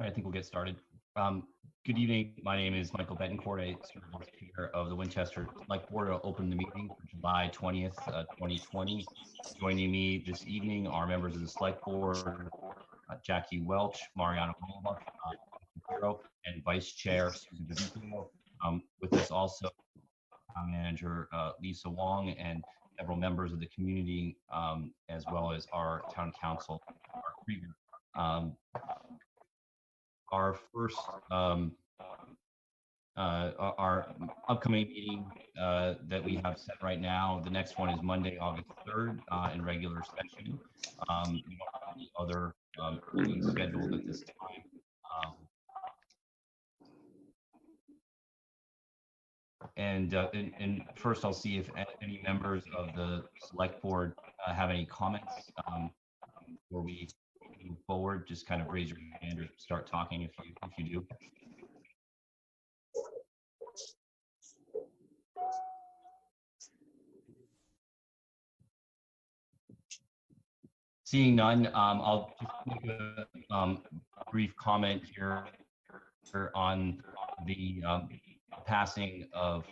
All right, I think we'll get started. Good evening. My name is Michael Betancourt. I serve as chair of the Winchester Select Board. I'll open the meeting for July 20th, 2020. Joining me this evening are members of the Select Board, Jackie Welch, Mariano Romero, and Vice Chair Susan Vivito. With us also, Town Manager Lisa Wong, and several members of the community, as well as our Town Council, Mark Krieger. Our first, our upcoming meeting that we have set right now, the next one is Monday, August 3rd, in regular session. We don't have any other meetings scheduled at this time. And first, I'll see if any members of the select board have any comments before we move forward. Just kind of raise your hand or start talking if you do. Seeing none, I'll just make a brief comment here on the passing of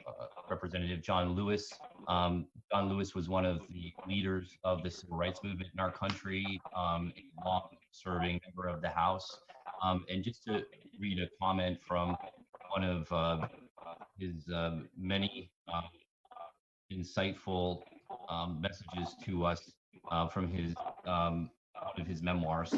Representative John Lewis. John Lewis was one of the leaders of the civil rights movement in our country, a long-serving member of the House. And just to read a comment from one of his many insightful messages to us from his one of his memoirs.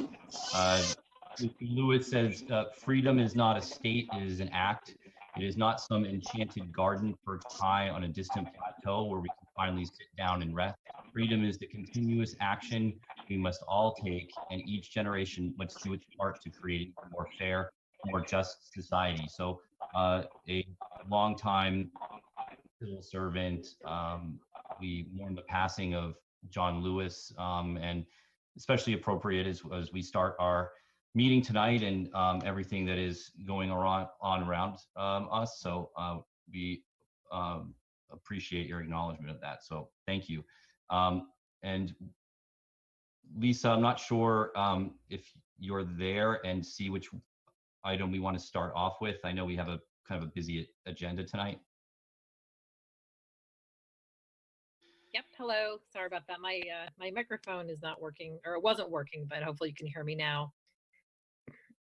Lewis says, "Freedom is not a state; it is an act. It is not some enchanted garden perched high on a distant plateau where we can finally sit down and rest. Freedom is the continuous action we must all take, and each generation must do its part to create a more fair, more just society." So, a longtime civil servant. We mourn the passing of John Lewis, and especially appropriate as we start our meeting tonight and everything that is going on around us. So we appreciate your acknowledgement of that. So thank you. And Lisa, I'm not sure if you're there and see which item we want to start off with. I know we have a kind of a busy agenda tonight. Yep. Hello. Sorry about that. My microphone is not working, or it wasn't working, but hopefully you can hear me now.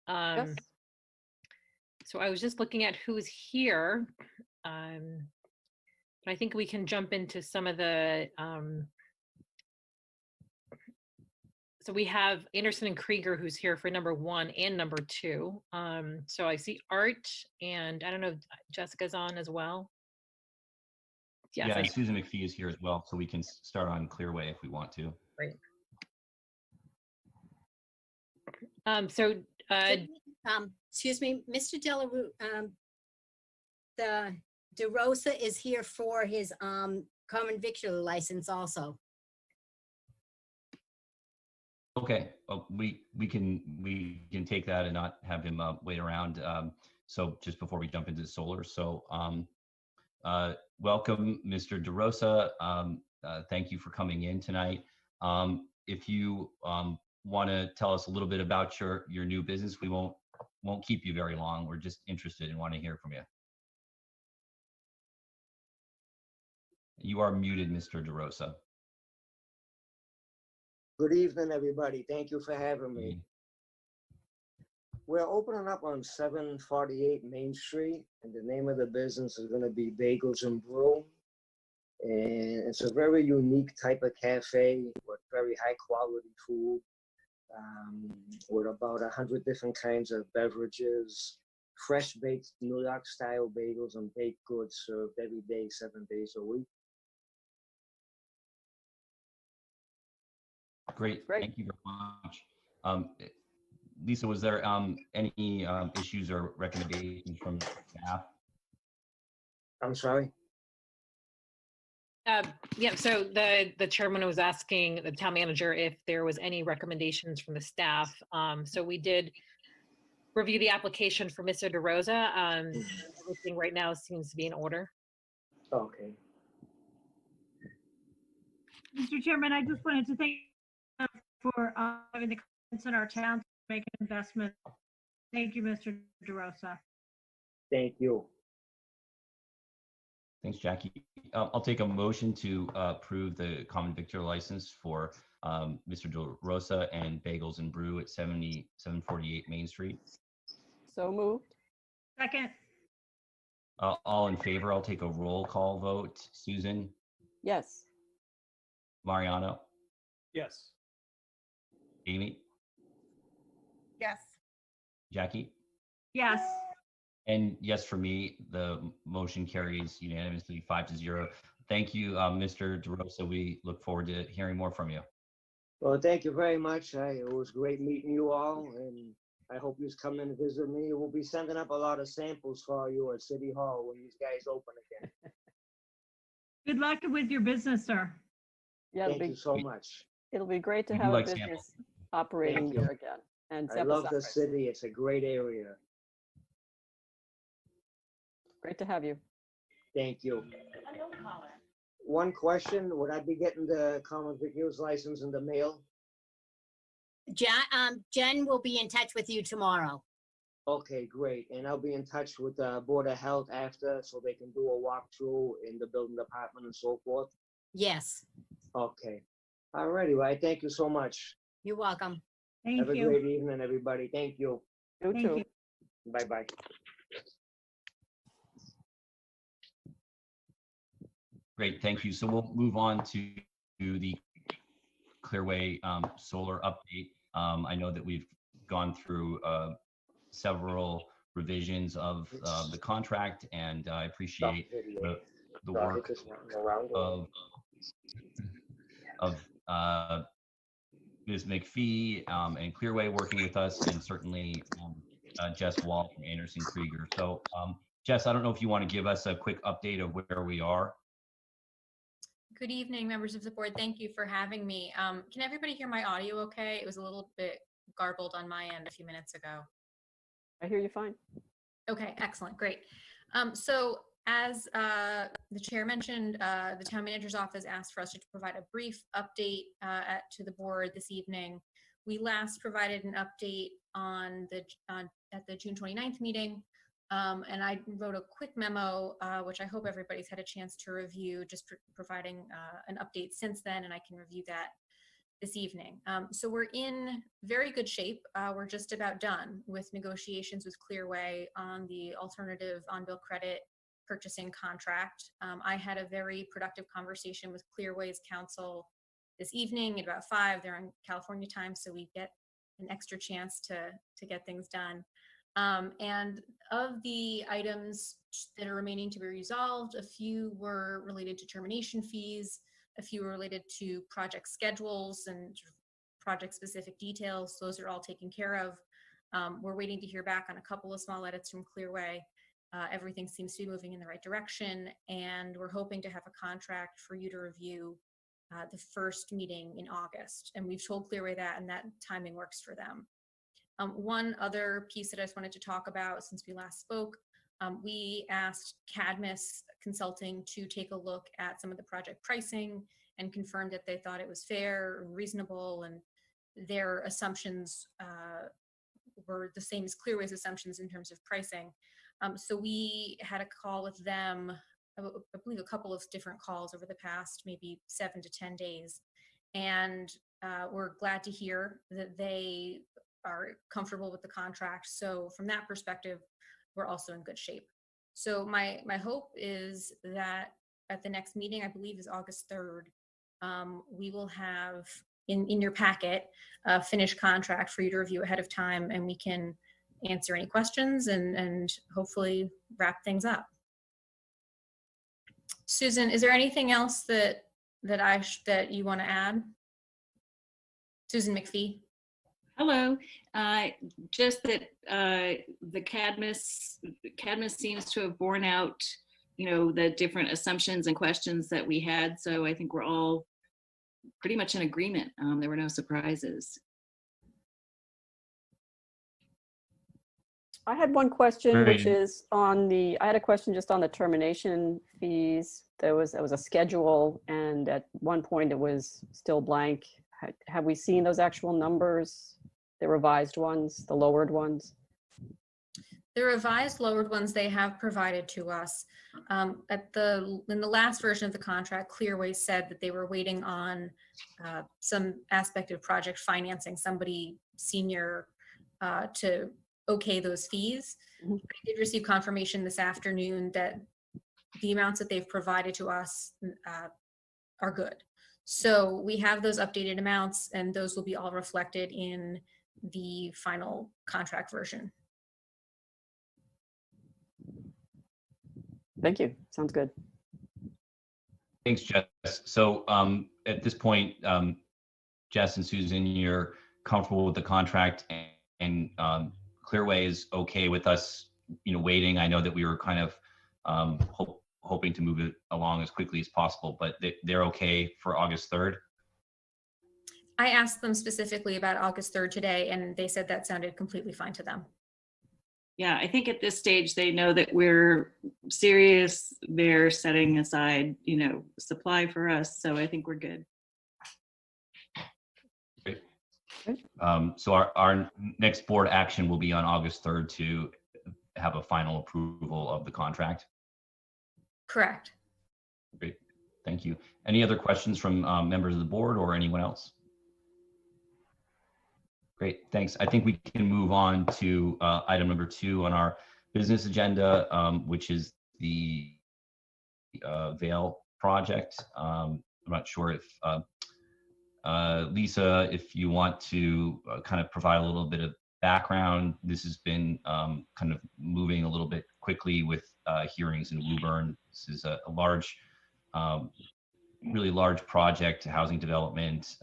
Yes. So I was just looking at who's here. But I think we can jump into some of the. So we have Anderson and Krieger, who's here for number 1 and number 2. So I see Art, and I don't know if Jessica's on as well. Yes, yeah, and Susan McPhee is here as well, so we can start on Clearway if we want to. Great. So, excuse me, Mr. the DeRosa is here for his common victular license also. Okay, well, we can take that and not have him wait around. So just before we jump into solar, so welcome, Mr. DeRosa. Thank you for coming in tonight. If you want to tell us a little bit about your new business, we won't keep you very long. We're just interested and want to hear from you. You are muted, Mr. DeRosa. Good evening, everybody. Thank you for having me. We're opening up on 748 Main Street, and the name of the business is going to be Bagels and Brew. And it's a very unique type of cafe with very high quality food, with about 100 different kinds of beverages, fresh baked New York style bagels and baked goods served every day, 7 days a week. Great. Thank you very much. Lisa, was there any issues or recommendations from staff? I'm sorry? Yeah, so the chairman was asking the town manager if there was any recommendations from the staff. So we did review the application for Mr. DeRosa. Everything right now seems to be in order. Okay. Mr. Chairman, I just wanted to thank you for having the confidence in our town to make an investment Thank you, Mr. DeRosa. Thank you. Thanks, Jackie. I'll take a motion to approve the common victor license for Mr. De Rosa and Bagels and Brew at 7748 Main Street. So moved. Second, All in favor, I'll take a roll call vote. Susan, Yes. Mariano, Yes. Amy, Yes. Jackie, yes. and yes for me. The motion carries unanimously 5-0. Thank you, Mr. De Rosa. We look forward to hearing more from you. Well, thank you very much. It was great meeting you all, and I hope you come in and visit me. We'll be sending up a lot of samples for you at City Hall when these guys open again. Good luck with your business, sir. Yeah, Thank you so much. it'll be great to We do have a like business samples. operating Thank you. here again. And I love the Separate. city. It's a great area. Great to have you. Thank you. One question, would I be getting the common victor's license in the mail? Jen will be in touch with you tomorrow. Okay, great. And I'll be in touch with the Board of Health after so they can do a walkthrough in the building department and so forth. Yes, Okay. All righty, well, thank you so much. you're welcome. Thank Have a you. great evening, everybody. Thank you. You Thank too. you. Bye-bye. Great, thank you. So we'll move on to the Clearway solar update. I know that we've gone through several revisions of the contract, and I appreciate the work of Ms. McPhee and Clearway working with us, and certainly Jess Wall from Anderson Krieger. So Jess, I don't know if you want to give us a quick update of where we are. Good evening, members of the board. Thank you for having me. Can everybody hear my audio okay? It was a little bit garbled on my end a few minutes ago. I hear you fine. Okay, excellent, great. So as the chair mentioned, the town manager's office asked for us to provide a brief update to the board this evening. We last provided an update at the June 29th meeting. And I wrote a quick memo, which I hope everybody's had a chance to review, just providing an update since then, and I can review that this evening. So we're in very good shape. We're just about done with negotiations with Clearway on the alternative on-bill credit purchasing contract. I had a very productive conversation with Clearway's counsel this evening at about 5. They're on California time, so we get an extra chance to get things done. And of the items that are remaining to be resolved, a few were related to termination fees, a few were related to project schedules and project specific details. Those are all taken care of. We're waiting to hear back on a couple of small edits from Clearway. Everything seems to be moving in the right direction, and we're hoping to have a contract for you to review the first meeting in August. And we've told Clearway that, and that timing works for them. One other piece that I just wanted to talk about since we last spoke, we asked Cadmus Consulting to take a look at some of the project pricing and confirmed that they thought it was fair and reasonable, and their assumptions were the same as Clearway's assumptions in terms of pricing. So we had a call with them, I believe a couple of different calls over the past maybe 7 to 10 days. And we're glad to hear that they are comfortable with the contract. So from that perspective, we're also in good shape. So my hope is that at the next meeting, I believe is August 3rd, we will have in your packet a finished contract for you to review ahead of time, and we can answer any questions and hopefully wrap things up. Susan, is there anything else that you want to add? Susan McPhee. Hello, just that the Cadmus seems to have borne out, the different assumptions and questions that we had. So I think we're all pretty much in agreement. There were no surprises. I had one question, which is I had a question just on the termination fees. There was a schedule, and at one point it was still blank. Have we seen those actual numbers, the revised ones, the lowered ones? The revised lowered ones they have provided to us. In the last version of the contract, Clearway said that they were waiting on some aspect of project financing, somebody senior to okay those fees. Mhm. I did receive confirmation this afternoon that the amounts that they've provided to us are good. So we have those updated amounts, and those will be all reflected in the final contract version. Thank you. Sounds good. Thanks, Jess. So at this point, Jess and Susan, you're comfortable with the contract, and Clearway is okay with us, waiting. I know that we were kind of hoping to move it along as quickly as possible, but they're okay for August 3rd. I asked them specifically about August 3rd today, and they said that sounded completely fine to them. Yeah, I think at this stage they know that we're serious. They're setting aside, supply for us. So I think we're good. Great. So our next board action will be on August 3rd to have a final approval of the contract. Correct. Great. Thank you. Any other questions from members of the board or anyone else? Great, thanks. I think we can move on to item number 2 on our business agenda, which is the Vale project. I'm not sure if Lisa, if you want to kind of provide a little bit of background. This has been kind of moving a little bit quickly with hearings in Woburn. This is a large, really large project, housing development,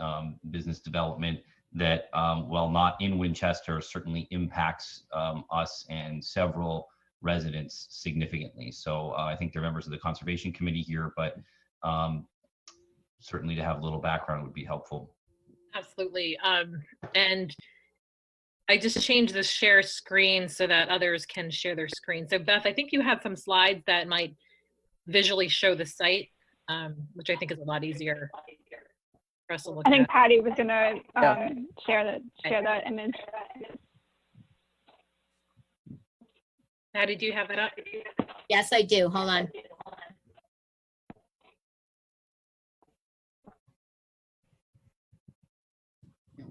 business development, that while not in Winchester, certainly impacts us and several residents significantly. So I think they're members of the Conservation Committee here, but certainly to have a little background would be helpful. Absolutely. And I just changed the share screen so that others can share their screen. So Beth, I think you have some slides that might visually show the site, which I think is a lot easier. I think Patty was going to share that image. Patty, do you have that up? Yes, I do. Hold on.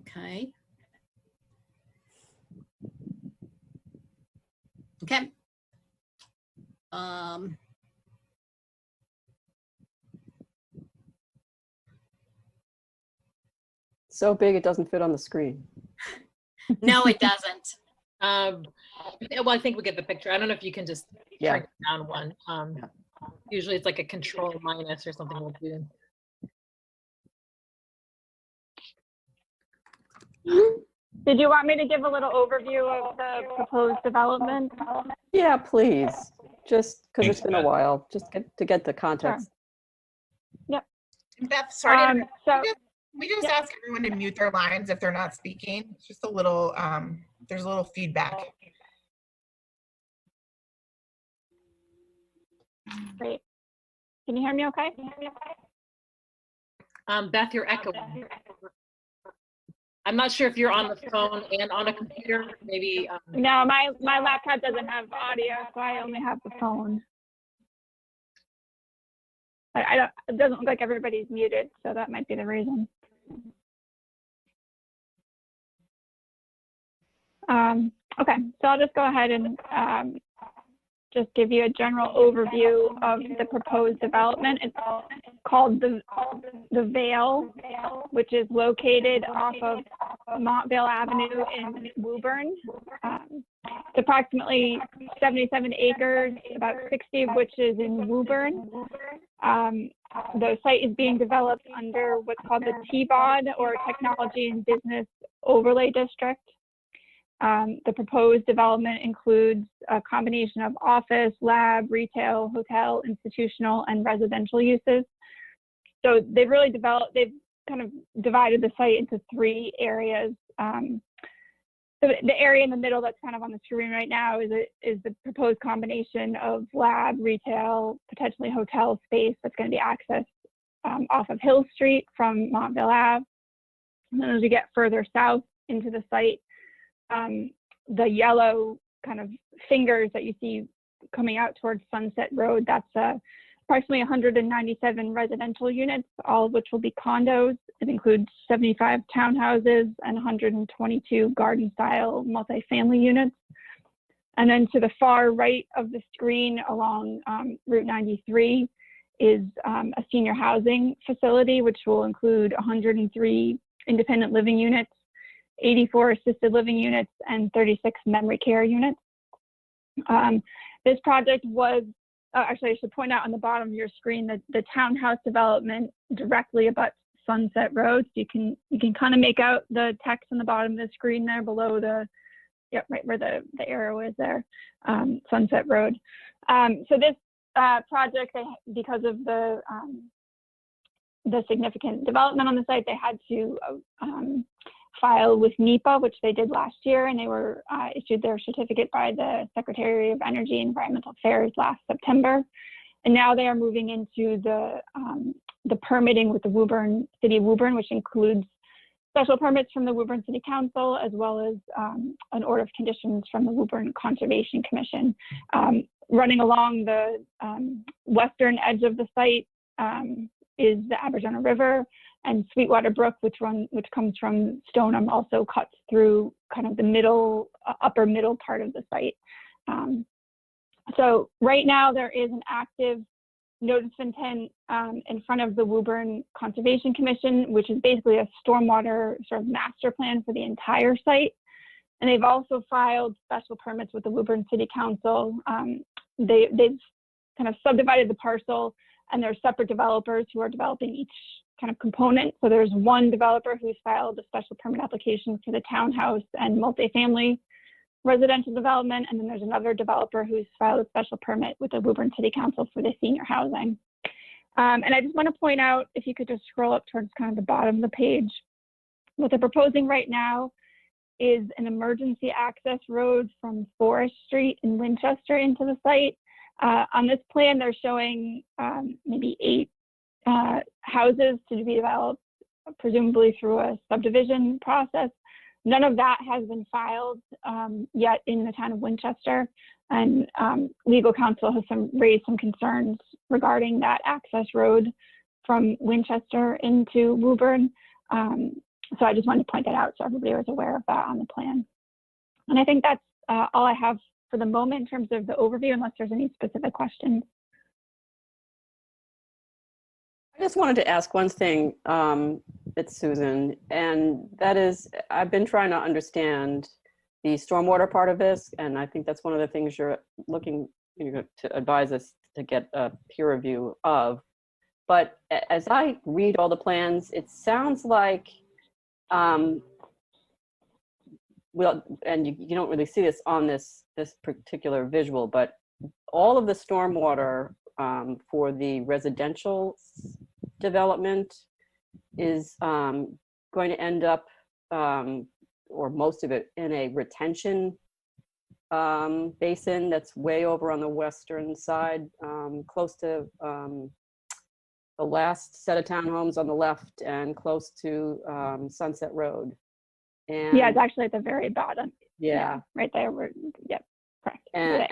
Okay. Okay. So big it doesn't fit on the screen. No, it doesn't. Well, I think we get the picture. I don't know if you can just shrink it down one. Usually it's like a control minus or something we'll do. Did you want me to give a little overview of the proposed development? Yeah, please. Just because it's been a Beth. while, just to get the context. Sure. Yep. Beth, sorry. So we just ask everyone to mute their lines if they're not speaking. It's just a little, there's a little feedback. Great. Can you hear me okay? Beth, you're echoing. I'm not sure if you're on the phone and on a computer, maybe. No, my laptop doesn't have audio, so I only have the phone. I don't, it doesn't look like everybody's muted, so that might be the reason. Okay, so I'll just go ahead and just give you a general overview of the proposed development. It's called the Vale, which is located off of Montvale Avenue in Woburn. It's approximately 77 acres, about 60 of which is in Woburn. The site is being developed under what's called the TBOD, or Technology and Business Overlay District. The proposed development includes a combination of office, lab, retail, hotel, institutional, and residential uses. So they've kind of divided the site into 3 areas. So the area in the middle that's kind of on the screen right now is the proposed combination of lab, retail, potentially hotel space that's going to be accessed off of Hill Street from Montvale Ave. And then as we get further south into the site, the yellow kind of fingers that you see coming out towards Sunset Road, that's approximately 197 residential units, all of which will be condos. It includes 75 townhouses and 122 garden-style multifamily units. And then to the far right of the screen along Route 93 is a senior housing facility, which will include 103 independent living units, 84 assisted living units, and 36 memory care units. This project was, actually I should point out on the bottom of your screen that the townhouse development directly abuts Sunset Road. So you can kind of make out the text on the bottom of the screen there below the, yep, right where the arrow is there, Sunset Road. So this project, because of the significant development on the site, they had to file with NEPA, which they did last year, and they were issued their certificate by the Secretary of Energy and Environmental Affairs last September. And now they are moving into the permitting with the Woburn, City of Woburn, which includes special permits from the Woburn City Council, as well as an order of conditions from the Woburn Conservation Commission. Running along the western edge of the site is the Aberjana River, and Sweetwater Brook, which comes from Stoneham, also cuts through kind of the middle, upper middle part of the site. So right now there is an active notice of intent in front of the Woburn Conservation Commission, which is basically a stormwater sort of master plan for the entire site. And they've also filed special permits with the Woburn City Council. They've kind of subdivided the parcel, and there are separate developers who are developing each kind of component. So there's one developer who's filed a special permit application for the townhouse and multifamily residential development, and then there's another developer who's filed a special permit with the Woburn City Council for the senior housing. And I just want to point out, if you could just scroll up towards kind of the bottom of the page, what they're proposing right now is an emergency access road from Forest Street in Winchester into the site. On this plan, they're showing maybe 8 houses to be developed, presumably through a subdivision process. None of that has been filed yet in the town of Winchester, and legal counsel has raised some concerns regarding that access road from Winchester into Woburn. So I just wanted to point that out so everybody was aware of that on the plan. And I think that's all I have for the moment in terms of the overview, unless there's any specific questions. I just wanted to ask one thing, it's Susan, and that is, I've been trying to understand the stormwater part of this, and I think that's one of the things you're looking to advise us to get a peer review of. But as I read all the plans, it sounds like, well, and you don't really see this on this particular visual, but all of the stormwater for the residential development is going to end up, or most of it, in a retention basin that's way over on the western side, close to the last set of townhomes on the left and close to Sunset Road. And yeah, it's actually at the very bottom. Yeah. Right there. Yep. Correct. And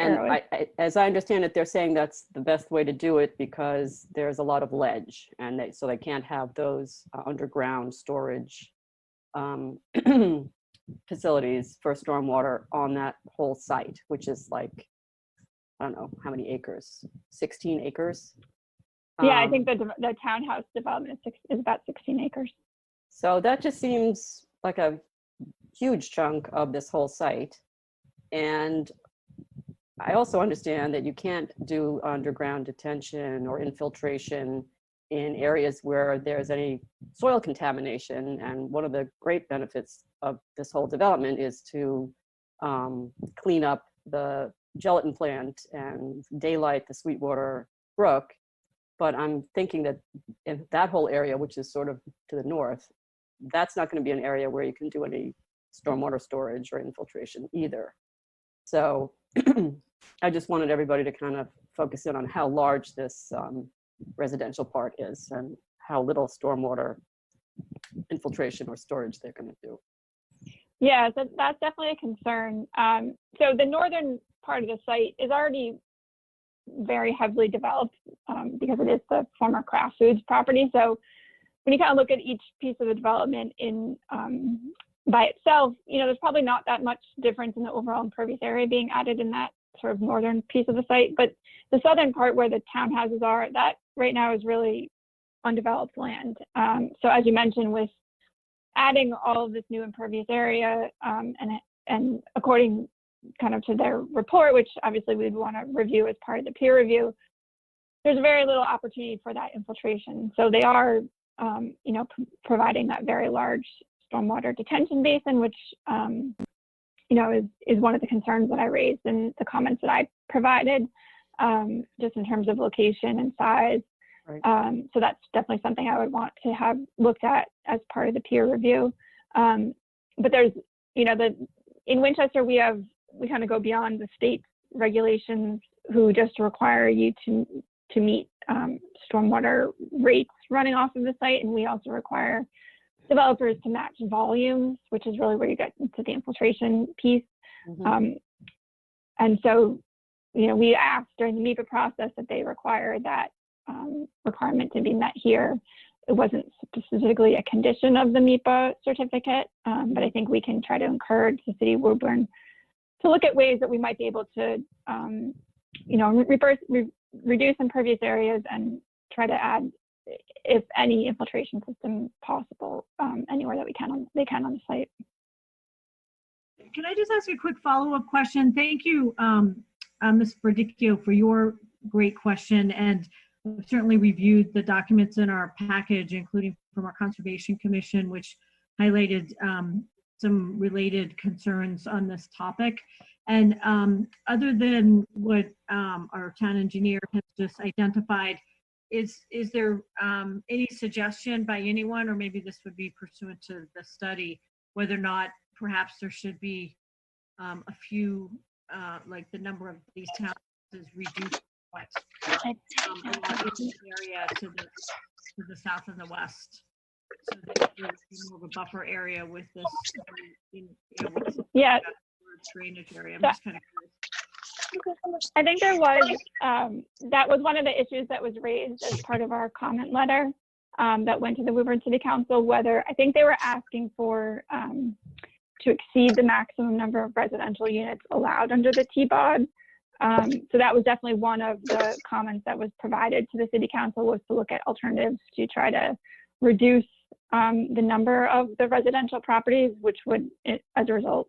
as I understand it, they're saying that's the best way to do it because there's a lot of ledge, and so they can't have those underground storage facilities for stormwater on that whole site, which is like, I don't know how many acres, 16 acres. Yeah, I think the townhouse development is about 16 acres. So that just seems like a huge chunk of this whole site. And I also understand that you can't do underground detention or infiltration in areas where there's any soil contamination. And one of the great benefits of this whole development is to clean up the gelatin plant and daylight the Sweetwater Brook. But I'm thinking that in that whole area, which is sort of to the north, that's not going to be an area where you can do any stormwater storage or infiltration either. So I just wanted everybody to kind of focus in on how large this residential part is and how little stormwater infiltration or storage they're going to do. Yeah, so that's definitely a concern. So the northern part of the site is already very heavily developed because it is the former Kraft Foods property. So when you kind of look at each piece of the development in by itself, there's probably not that much difference in the overall impervious area being added in that sort of northern piece of the site. But the southern part where the townhouses are, that right now is really undeveloped land. So as you mentioned, with adding all of this new impervious area and according kind of to their report, which obviously we'd want to review as part of the peer review, there's very little opportunity for that infiltration. So they are, providing that very large stormwater detention basin, which, is one of the concerns that I raised in the comments that I provided, just in terms of location and size. Right. So that's definitely something I would want to have looked at as part of the peer review. But there's, in Winchester, we kind of go beyond the state regulations who just require you to meet stormwater rates running off of the site. And we also require developers to match volumes, which is really where you get into the infiltration piece. Mm-hmm. And so, we asked during the MIPA process that they require that requirement to be met here. It wasn't specifically a condition of the MIPA certificate, but I think we can try to encourage the city of Woburn to look at ways that we might be able to, reduce impervious areas and try to add, if any, infiltration system possible anywhere that they can on the site. Can I just ask a quick follow-up question? Thank you, Ms. Verdicchio, for your great question. And we've certainly reviewed the documents in our package, including from our Conservation Commission, which highlighted some related concerns on this topic. And other than what our town engineer has just identified, is there any suggestion by anyone, or maybe this would be pursuant to the study, whether or not perhaps there should be a few, like the number of these towns is reduced area to the south and the west, so that there would be more of a buffer area with this, with yeah, drainage area. I'm just kind of curious. I think there was, that was one of the issues that was raised as part of our comment letter that went to the Woburn City Council, whether I think they were asking for to exceed the maximum number of residential units allowed under the TBOD. So that was definitely one of the comments that was provided to the City Council, was to look at alternatives to try to reduce the number of the residential properties, which would, as a result,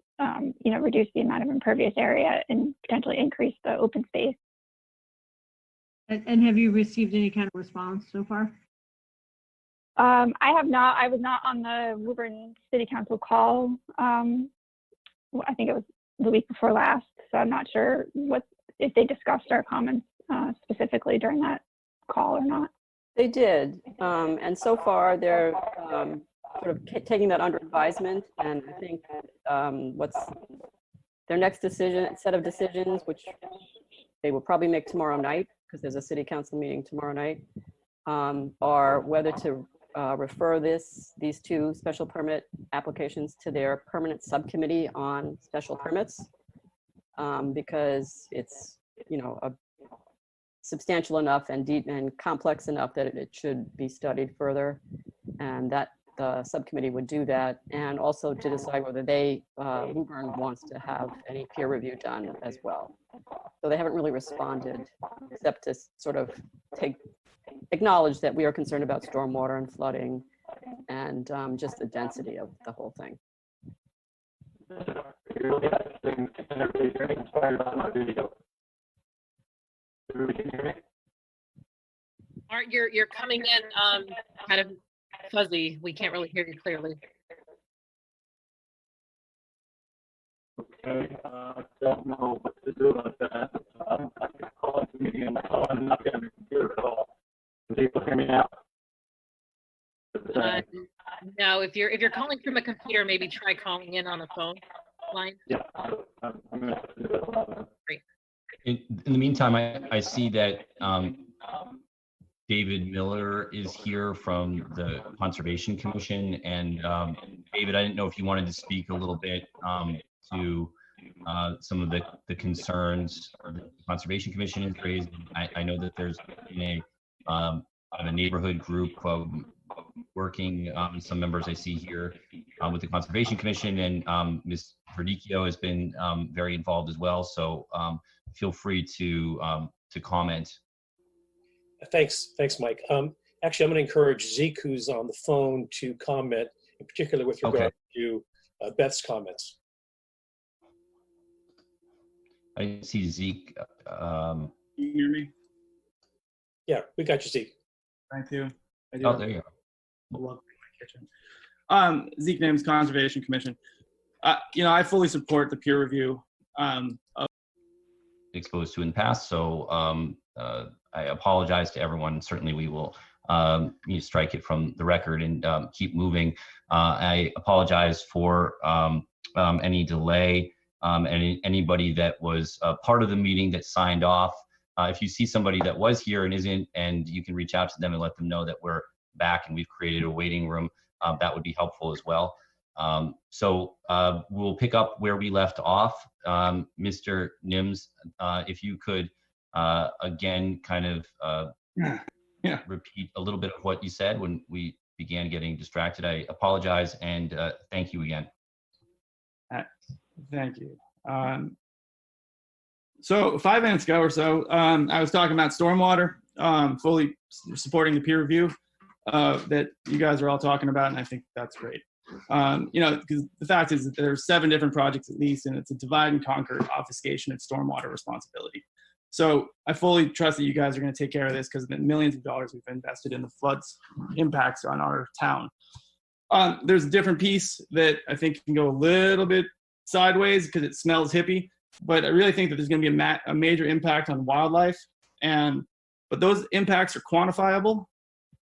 reduce the amount of impervious area and potentially increase the open space. And have you received any kind of response so far? I have not. I was not on the Woburn City Council call. I think it was the week before last, so I'm not sure if they discussed our comments specifically during that call or not. They did, and so far they're sort of taking that under advisement, and I think what's their next set of decisions, which they will probably make tomorrow night, because there's a city council meeting tomorrow night, are whether to refer these two special permit applications to their permanent subcommittee on special permits, because it's a substantial enough and deep and complex enough that it should be studied further, and that the subcommittee would do that, and also to decide whether Woburn wants to have any peer review done as well. So they haven't really responded, except to sort of acknowledge that we are concerned about stormwater and flooding and just the density of the whole thing. Art, you're coming in kind of fuzzy. We can't really hear you clearly. Okay, I don't know what to do about that. I can call it meeting and I'm not getting a computer at all. Can people hear me now? No, if you're calling from a computer, maybe try calling in on the phone line. Yeah, I'm going to have to do that. Great. In the meantime, I see that David Miller is here from the Conservation Commission, and David, I didn't know if you wanted to speak a little bit to some of the concerns the Conservation Commission has raised. I know that there's been a neighborhood group working, some members I see here with the Conservation Commission, and Ms. Verdicchio has been very involved as well. So feel free to comment. Thanks, Mike. Actually, I'm going to encourage Zeke, who's on the phone, to comment, in particular with regard to Beth's comments. I didn't see Zeke. Can you hear me? Yeah, we got you, Zeke. Thank you. Oh, there you go. Love my kitchen. Zeke Names, Conservation Commission. I fully support the peer review. Exposed to in the past, so I apologize to everyone. Certainly, we will strike it from the record and keep moving. I apologize for any delay. Anybody that was part of the meeting that signed off. If you see somebody that was here and isn't, and you can reach out to them and let them know that we're back and we've created a waiting room, that would be helpful as well. So we'll pick up where we left off. Mr. Nims, if you could again kind of repeat a little bit of what you said when we began getting distracted. I apologize, and thank you again. Thank you. So 5 minutes ago or so, I was talking about stormwater, fully supporting the peer review that you guys are all talking about, and I think that's great. Because the fact is that there's 7 different projects at least, and it's a divide and conquer obfuscation of stormwater responsibility. So I fully trust that you guys are going to take care of this, because of the millions of dollars we've invested in the floods impacts on our town. There's a different piece that I think can go a little bit sideways because it smells hippie, but I really think that there's going to be a major impact on wildlife, but those impacts are quantifiable,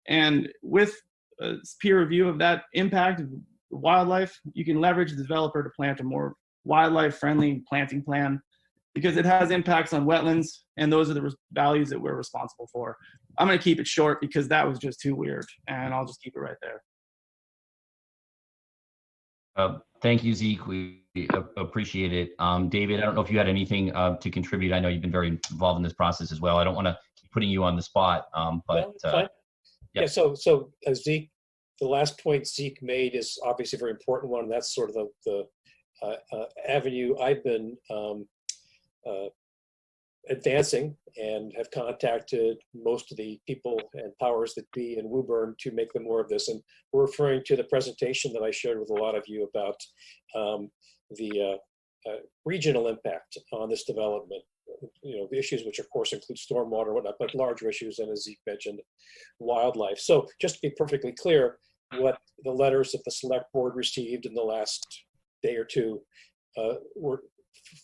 and with a peer review of that impact of wildlife, you can leverage the developer to plant a more wildlife-friendly planting plan, because it has impacts on wetlands, and those are the values that we're responsible for. I'm going to keep it short because that was just too weird, and I'll just keep it right there. Thank you, Zeke. We appreciate it. David, I don't know if you had anything to contribute. I know you've been very involved in this process as well. I don't want to keep putting you on the spot, but fine. Yeah. So Zeke, the last point Zeke made is obviously a very important one. That's sort of the avenue I've been advancing, and have contacted most of the people and powers that be in Woburn to make them more of this. And we're referring to the presentation that I shared with a lot of you about the regional impact on this development. The issues which of course include stormwater and whatnot, but larger issues, and as Zeke mentioned, wildlife. So just to be perfectly clear, what the letters that the select board received in the last day or two were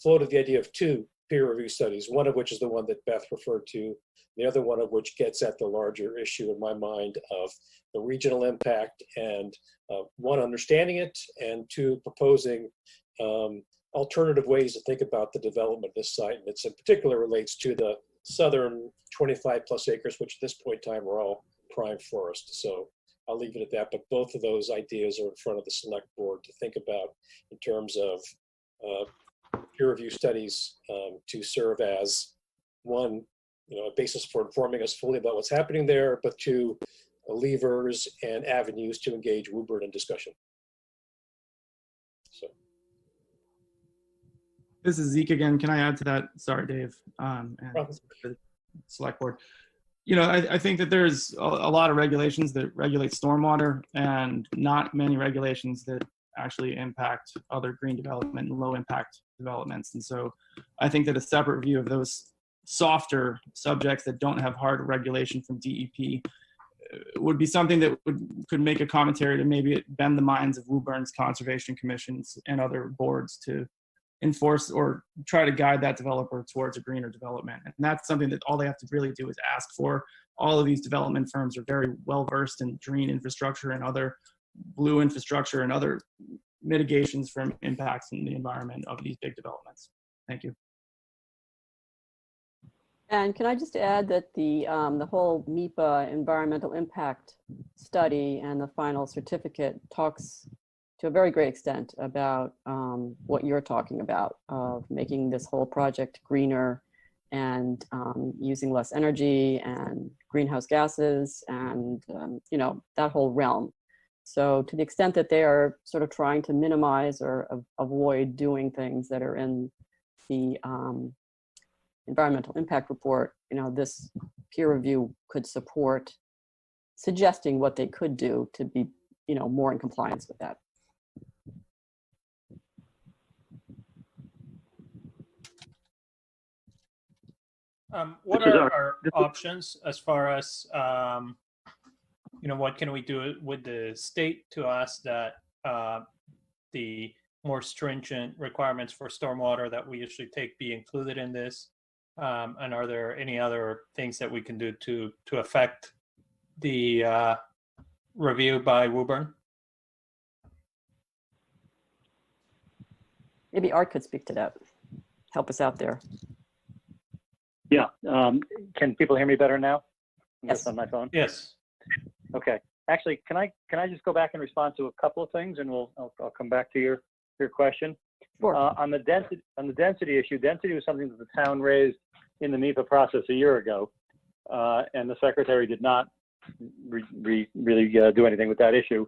floated the idea of 2 peer review studies, one of which is the one that Beth referred to, the other one of which gets at the larger issue in my mind of the regional impact, and 1, understanding it, and 2, proposing alternative ways to think about the development of this site. And it's in particular relates to the southern 25 plus acres, which at this point in time are all prime forest. So I'll leave it at that, but both of those ideas are in front of the select board to think about in terms of peer review studies to serve as 1, a basis for informing us fully about what's happening there, but 2, levers and avenues to engage Woburn in discussion. So. This is Zeke again. Can I add to that? Sorry, Dave, and the select board. I think that there's a lot of regulations that regulate stormwater, and not many regulations that actually impact other green development and low impact developments. And so I think that a separate review of those softer subjects that don't have hard regulation from DEP would be something that could make a commentary to maybe bend the minds of Woburn's conservation commissions and other boards to enforce or try to guide that developer towards a greener development. And that's something that all they have to really do is ask for. All of these development firms are very well versed in green infrastructure and other blue infrastructure and other mitigations from impacts in the environment of these big developments. Thank you. And can I just add that the whole MIPA environmental impact study and the final certificate talks to a very great extent about what you're talking about, of making this whole project greener and using less energy and greenhouse gases and, you know, that whole realm. So to the extent that they are sort of trying to minimize or avoid doing things that are in the environmental impact report, you know, this peer review could support suggesting what they could do to be, you know, more in compliance with that. What are our options as far as, you know, what can we do with the state to ask that the more stringent requirements for stormwater that we usually take be included in this? And are there any other things that we can do to affect the review by Woburn? Maybe Art could speak to that, help us out there. Yeah. Can people hear me better now? Yes. On my phone? Yes. Okay. Actually, can I just go back and respond to a couple of things, and I'll come back to your question. Sure. On the density issue, density was something that the town raised in the NEPA process a year ago, and the secretary did not really do anything with that issue.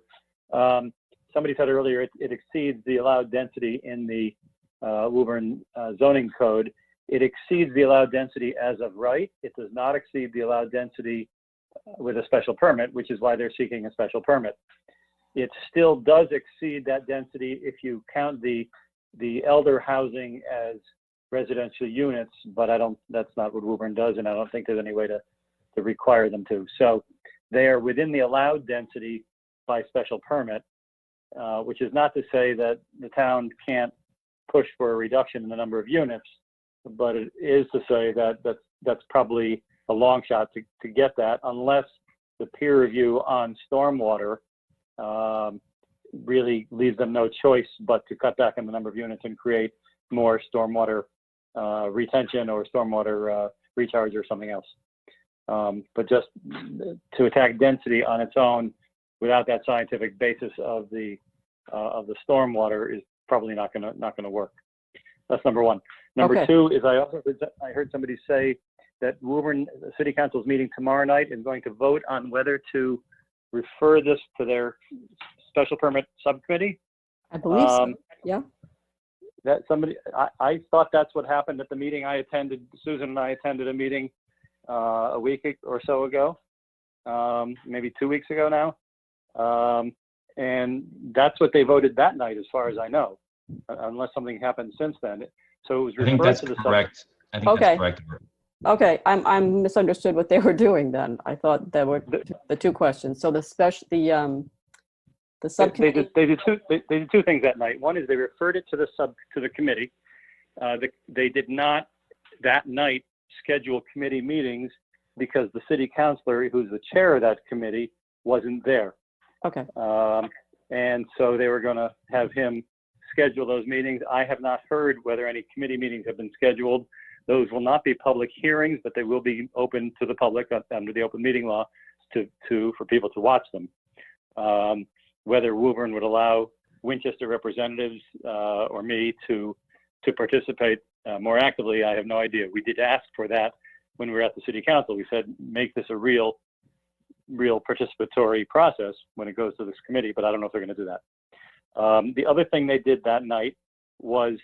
Somebody said earlier it exceeds the allowed density in the Woburn zoning code. It exceeds the allowed density as of right. It does not exceed the allowed density with a special permit, which is why they're seeking a special permit. It still does exceed that density if you count the elder housing as residential units, but that's not what Woburn does, and I don't think there's any way to require them to. So they are within the allowed density by special permit, which is not to say that the town can't push for a reduction in the number of units, but it is to say that that's probably a long shot to get that, unless the peer review on stormwater really leaves them no choice but to cut back on the number of units and create more stormwater retention or stormwater recharge or something else. But just to attack density on its own without that scientific basis of the stormwater is probably not gonna work. That's number one. Number two is I heard somebody say that Woburn City Council is meeting tomorrow night and going to vote on whether to refer this to their special permit subcommittee. I believe so. Yeah. That I thought that's what happened at the meeting I attended. Susan and I attended a meeting a week or so ago, maybe 2 weeks ago now. And that's what they voted that night, as far as I know, unless something happened since then. So it was referred I think that's to the correct. I think that's correct. Okay, I'm misunderstood what they were doing then. I thought there were the two questions. So the subcommittee. They did two things that night. One is they referred it to the committee. They did not that night schedule committee meetings because the city councilor, who's the chair of that committee, wasn't there. Okay. And so they were going to have him schedule those meetings. I have not heard whether any committee meetings have been scheduled. Those will not be public hearings, but they will be open to the public under the open meeting law for people to watch them. Whether Woburn would allow Winchester representatives or me to participate more actively, I have no idea. We did ask for that when we were at the city council. We said, make this a real participatory process when it goes to this committee, but I don't know if they're going to do that. The other thing they did that night was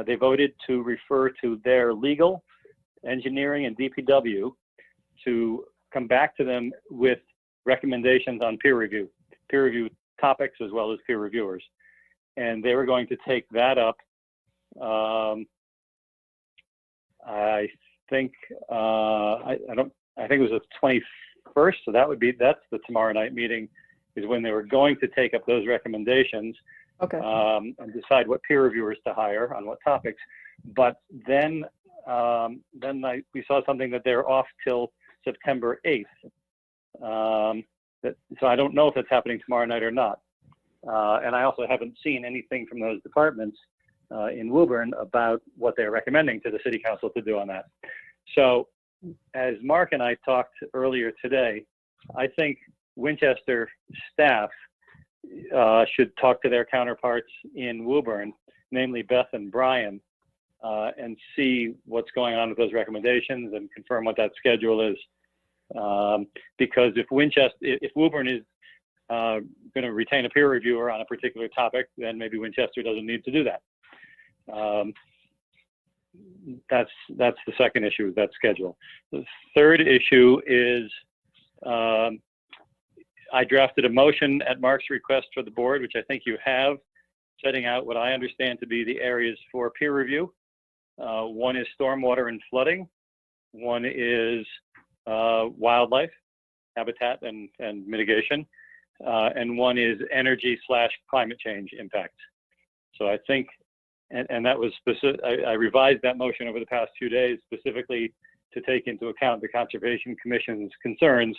they voted to refer to their legal, engineering, and DPW to come back to them with recommendations on peer review topics as well as peer reviewers. And they were going to take that up, I think it was the 21st, so that's the tomorrow night meeting is when they were going to take up those recommendations. Okay. And decide what peer reviewers to hire on what topics. But then we saw something that they're off till September 8th. So I don't know if that's happening tomorrow night or not. And I also haven't seen anything from those departments in Woburn about what they're recommending to the city council to do on that. So as Mark and I talked earlier today, I think Winchester staff should talk to their counterparts in Woburn, namely Beth and Brian, and see what's going on with those recommendations and confirm what that schedule is. Because if Woburn is going to retain a peer reviewer on a particular topic, then maybe Winchester doesn't need to do that. That's the second issue, that schedule. The third issue is I drafted a motion at Mark's request for the board, which I think you have, setting out what I understand to be the areas for peer review. One is stormwater and flooding. One is wildlife, habitat and mitigation. And one is energy/climate change impact. So I think, and that was specific, I revised that motion over the past few days specifically to take into account the Conservation Commission's concerns,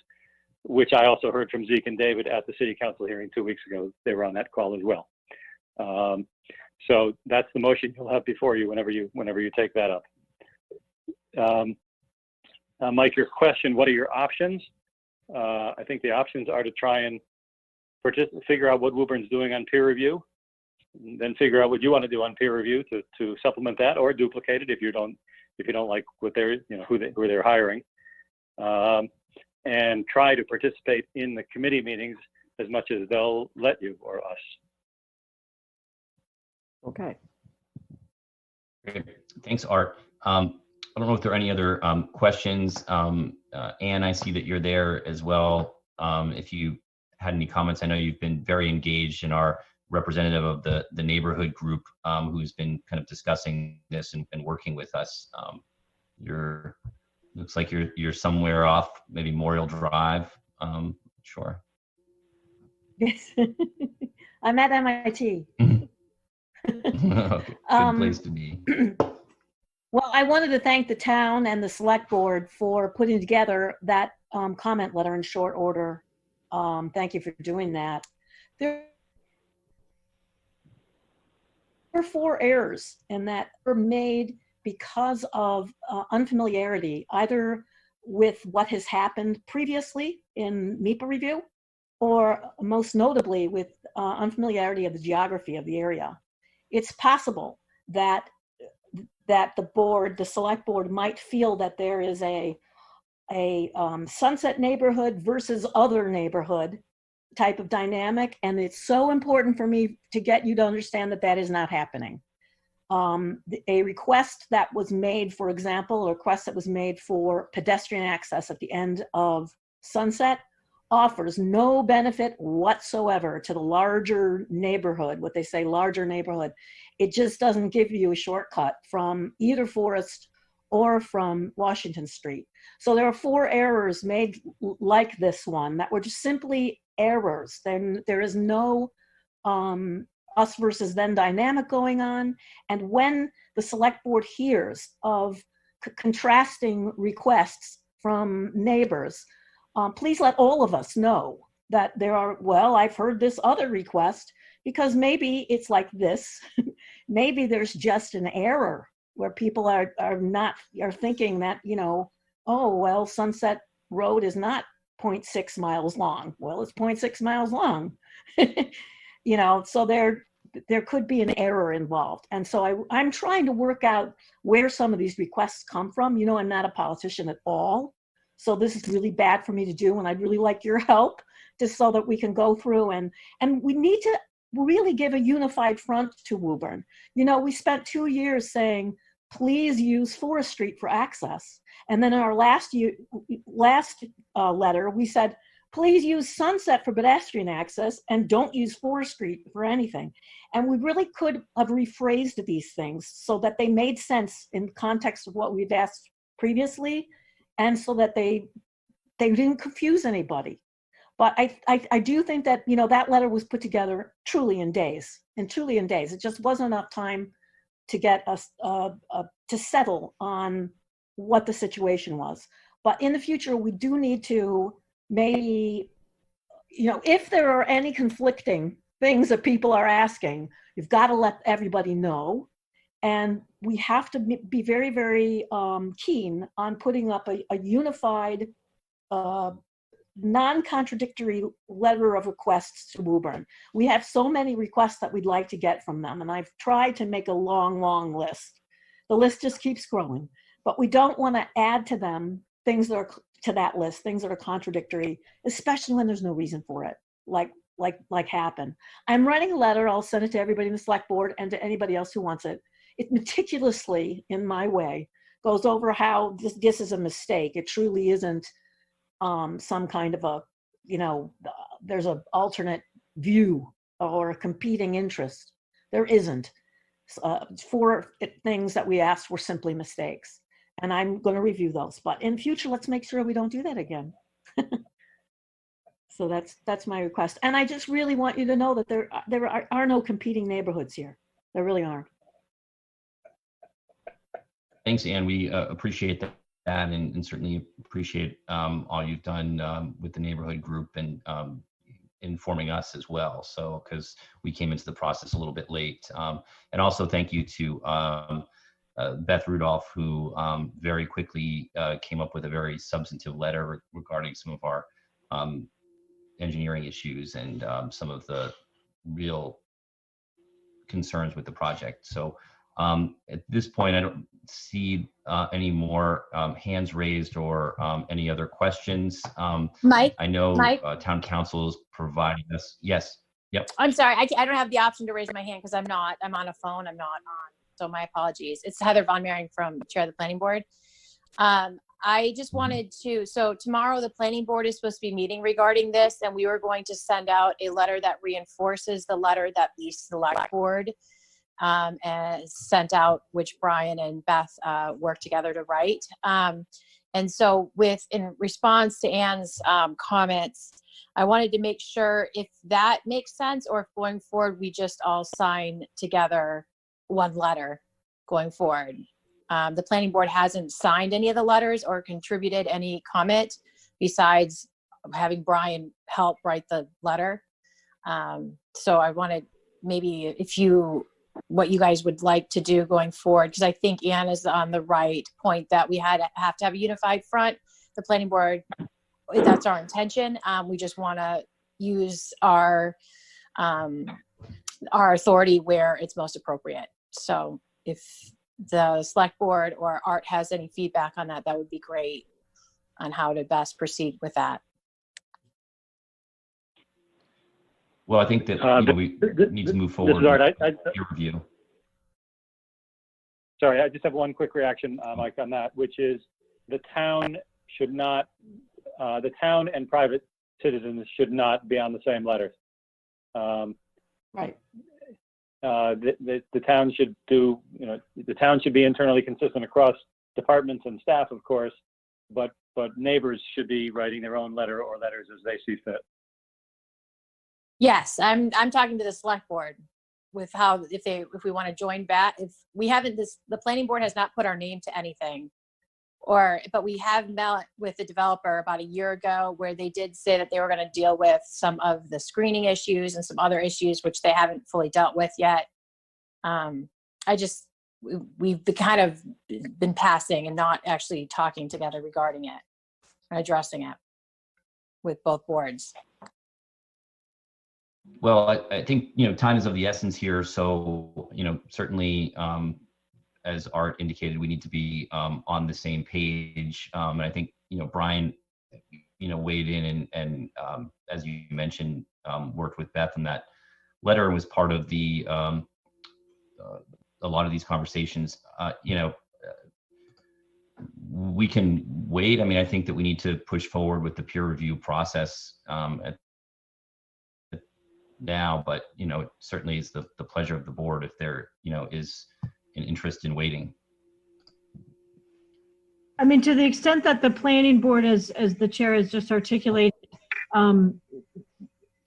which I also heard from Zeke and David at the City Council hearing 2 weeks ago. They were on that call as well. So that's the motion you'll have before you whenever you take that up. Mike, your question, what are your options? I think the options are to try and figure out what Woburn's doing on peer review, then figure out what you want to do on peer review to supplement that, or duplicate it if you don't like what they're, who they're hiring, and try to participate in the committee meetings as much as they'll let you or us. Okay. Great. Thanks, Art. I don't know if there are any other questions. Anne, I see that you're there as well. If you had any comments, I know you've been very engaged in our representative of the neighborhood group who's been kind of discussing this and working with us. Looks like you're somewhere off, maybe Memorial Drive. Sure. Yes, I'm at MIT. Okay. Good place to be. Well, I wanted to thank the town and the select board for putting together that comment letter in short order. Thank you for doing that. There were 4 errors in that were made because of unfamiliarity, either with what has happened previously in MIPA review, or most notably with unfamiliarity of the geography of the area. It's possible that the select board might feel that there is a Sunset neighborhood versus other neighborhood type of dynamic, and it's so important for me to get you to understand that that is not happening. A request that was made, for example, a request that was made for pedestrian access at the end of Sunset offers no benefit whatsoever to the larger neighborhood, what they say larger neighborhood. It just doesn't give you a shortcut from either Forest or from Washington Street. So there are 4 errors made like this one that were just simply errors. Then there is no us versus them dynamic going on. And when the select board hears of contrasting requests from neighbors, please let all of us know that there are, well, I've heard this other request, because maybe it's like this. Maybe there's just an error where people are thinking that, oh, well, Sunset Road is not 0.6 miles long. Well, it's 0.6 miles long. So there could be an error involved. And so I'm trying to work out where some of these requests come from. I'm not a politician at all. So this is really bad for me to do, and I'd really like your help just so that we can go through and we need to really give a unified front to Woburn. We spent 2 years saying, please use Forest Street for access. And then in our last letter, we said, please use Sunset for pedestrian access and don't use Forest Street for anything. And we really could have rephrased these things so that they made sense in context of what we've asked previously, and so that they didn't confuse anybody. But I do think that, that letter was put together truly in days. It just wasn't enough time to get us to settle on what the situation was. But in the future, we do need to maybe, if there are any conflicting things that people are asking, you've got to let everybody know. And we have to be very, very keen on putting up a unified non-contradictory letter of requests to Woburn. We have so many requests that we'd like to get from them, and I've tried to make a long, long list. The list just keeps growing, but we don't want to add to them things that are to that list, things that are contradictory, especially when there's no reason for it, like happened. I'm writing a letter. I'll send it to everybody in the select board and to anybody else who wants it. It meticulously, in my way, goes over how this is a mistake. It truly isn't some kind of a, there's an alternate view or a competing interest. There isn't. 4 things that we asked were simply mistakes. And I'm going to review those. But in future, let's make sure we don't do that again. So that's my request. And I just really want you to know that there are no competing neighborhoods here. There really aren't. Thanks, Anne. We appreciate that and certainly appreciate all you've done with the neighborhood group and informing us as well. So, because we came into the process a little bit late. And also thank you to Beth Rudolph, who very quickly came up with a very substantive letter regarding some of our engineering issues and some of the real concerns with the project. So at this point, I don't see any more hands raised or any other questions. Mike, I know town council is providing us. Yes. Yep. I'm sorry. I don't have the option to raise my hand because I'm on a phone. I'm not on. So my apologies. It's Heather Von Mering from Chair of the Planning Board. I just wanted to, so tomorrow the planning board is supposed to be meeting regarding this, and we were going to send out a letter that reinforces the letter that the select board and sent out, which Brian and Beth worked together to write. And so in response to Anne's comments, I wanted to make sure if that makes sense, or if going forward, we just all sign together one letter going forward. The planning board hasn't signed any of the letters or contributed any comment besides having Brian help write the letter. So I wanted maybe what you guys would like to do going forward, because I think Anne is on the right point that we have to have a unified front. The planning board, that's our intention. We just want to use our authority where it's most appropriate. So if the select board or Art has any feedback on that, that would be great on how to best proceed with that. Well, I think that we need to move forward. This is Art. Peer review. Sorry, I just have one quick reaction, Mike, on that, which is the town should not, the town and private citizens should not be on the same letters. Right. The town should do, the town should be internally consistent across departments and staff, of course, but neighbors should be writing their own letter or letters as they see fit. Yes, I'm talking to the select board with how, if we want to join back, if we haven't, the planning board has not put our name to anything, but we have met with the developer about a year ago where they did say that they were going to deal with some of the screening issues and some other issues which they haven't fully dealt with yet. We've kind of been passing and not actually talking together regarding it and addressing it with both boards. Well, I think, time is of the essence here. So, certainly, as Art indicated, we need to be on the same page. And I think, Brian, weighed in and as you mentioned, worked with Beth on that letter and was part of the a lot of these conversations. We can wait. I mean, I think that we need to push forward with the peer review process now, but it certainly is the pleasure of the board if there is an interest in waiting. I mean, to the extent that the planning board, as the chair has just articulated,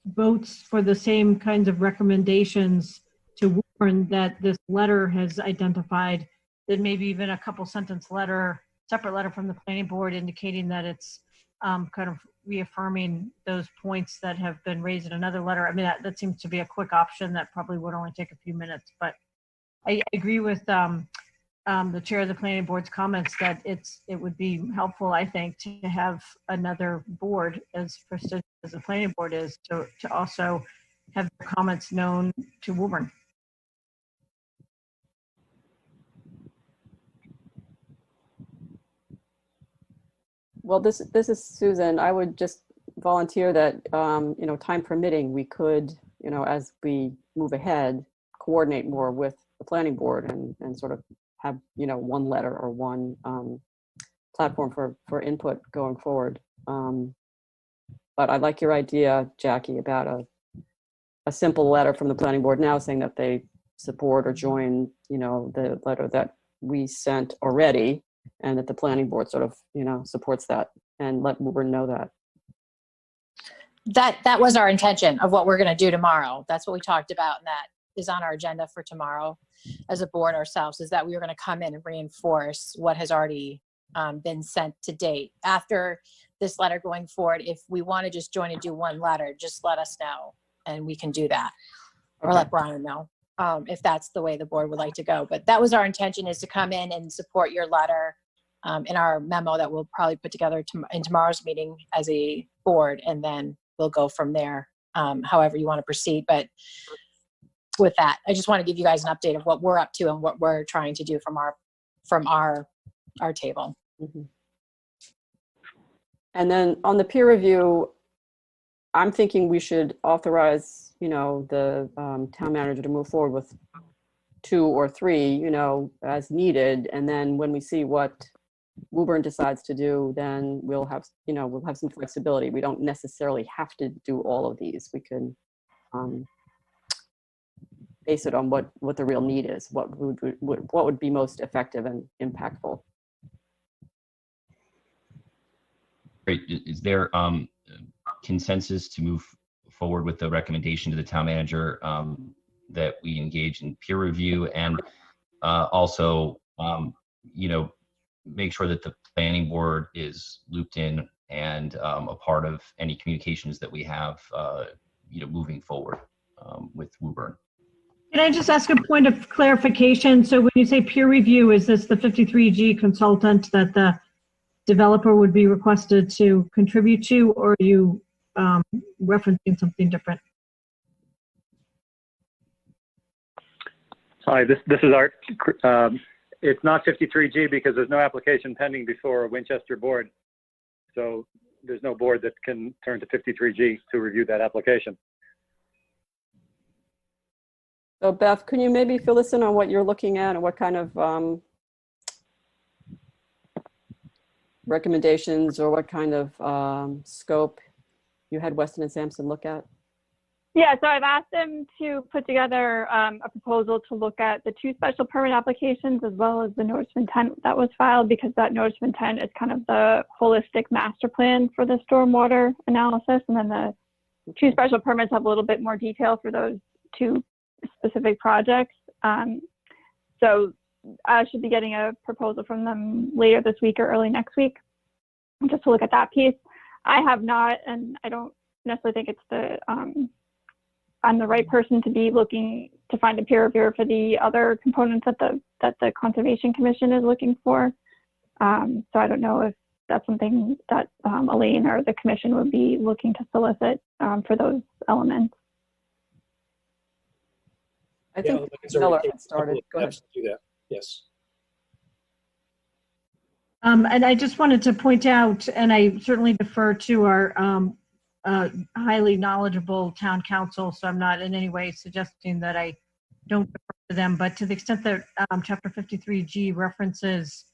votes for the same kinds of recommendations to warn that this letter has identified, then maybe even a couple sentence letter, separate letter from the planning board indicating that it's kind of reaffirming those points that have been raised in another letter. I mean, that seems to be a quick option that probably would only take a few minutes, but I agree with the chair of the planning board's comments that it would be helpful, I think, to have another board as prestigious as the planning board is to also have their comments known to Woburn. Well, this is Susan. I would just volunteer that, you know, time permitting, we could, you know, as we move ahead, coordinate more with the planning board and sort of have, you know, one letter or one platform for input going forward. But I like your idea, Jackie, about a simple letter from the planning board now saying that they support or join, you know, the letter that we sent already, and that the planning board sort of, you know, supports that, and let Woburn know that. That was our intention of what we're going to do tomorrow. That's what we talked about, and that is on our agenda for tomorrow as a board ourselves, is that we were going to come in and reinforce what has already been sent to date. After this letter going forward, if we want to just join and do one letter, just let us know and we can do that. Or let Brian know if that's the way the board would like to go. But that was our intention, is to come in and support your letter in our memo that we'll probably put together in tomorrow's meeting as a board, and then we'll go from there, however you want to proceed. But with that, I just want to give you guys an update of what we're up to and what we're trying to do from our table. Mm-hmm. And then on the peer review, I'm thinking we should authorize, you know, the town manager to move forward with 2 or 3, you know, as needed. And then when we see what Woburn decides to do, then we'll have, you know, we'll have some flexibility. We don't necessarily have to do all of these. We can base it on what the real need is, what would be most effective and impactful. Great. Is there consensus to move forward with the recommendation to the town manager that we engage in peer review, and also, you know, make sure that the planning board is looped in and a part of any communications that we have, you know, moving forward with Woburn? Can I just ask a point of clarification? So when you say peer review, is this the 53G consultant that the developer would be requested to contribute to, or are you referencing something different? Hi, this is Art. It's not 53G because there's no application pending before a Winchester board. So there's no board that can turn to 53G to review that application. So Beth, can you maybe fill us in on what you're looking at and what kind of recommendations or what kind of scope you had Weston and Sampson look at? Yeah, so I've asked them to put together a proposal to look at the 2 special permit applications as well as the notice of intent that was filed, because that notice of intent is kind of the holistic master plan for the stormwater analysis. And then the 2 special permits have a little bit more detail for those 2 specific projects. So I should be getting a proposal from them later this week or early next week, just to look at that piece. I have not, and I don't necessarily think it's I'm the right person to be looking to find a peer reviewer for the other components that the Conservation Commission is looking for. So I don't know if that's something that Elaine or the commission would be looking to solicit for those elements. I think Miller had started. Go ahead. Do that. Yes. And I just wanted to point out, and I certainly defer to our highly knowledgeable town council, so I'm not in any way suggesting that I don't defer to them, but to the extent that Chapter 53G references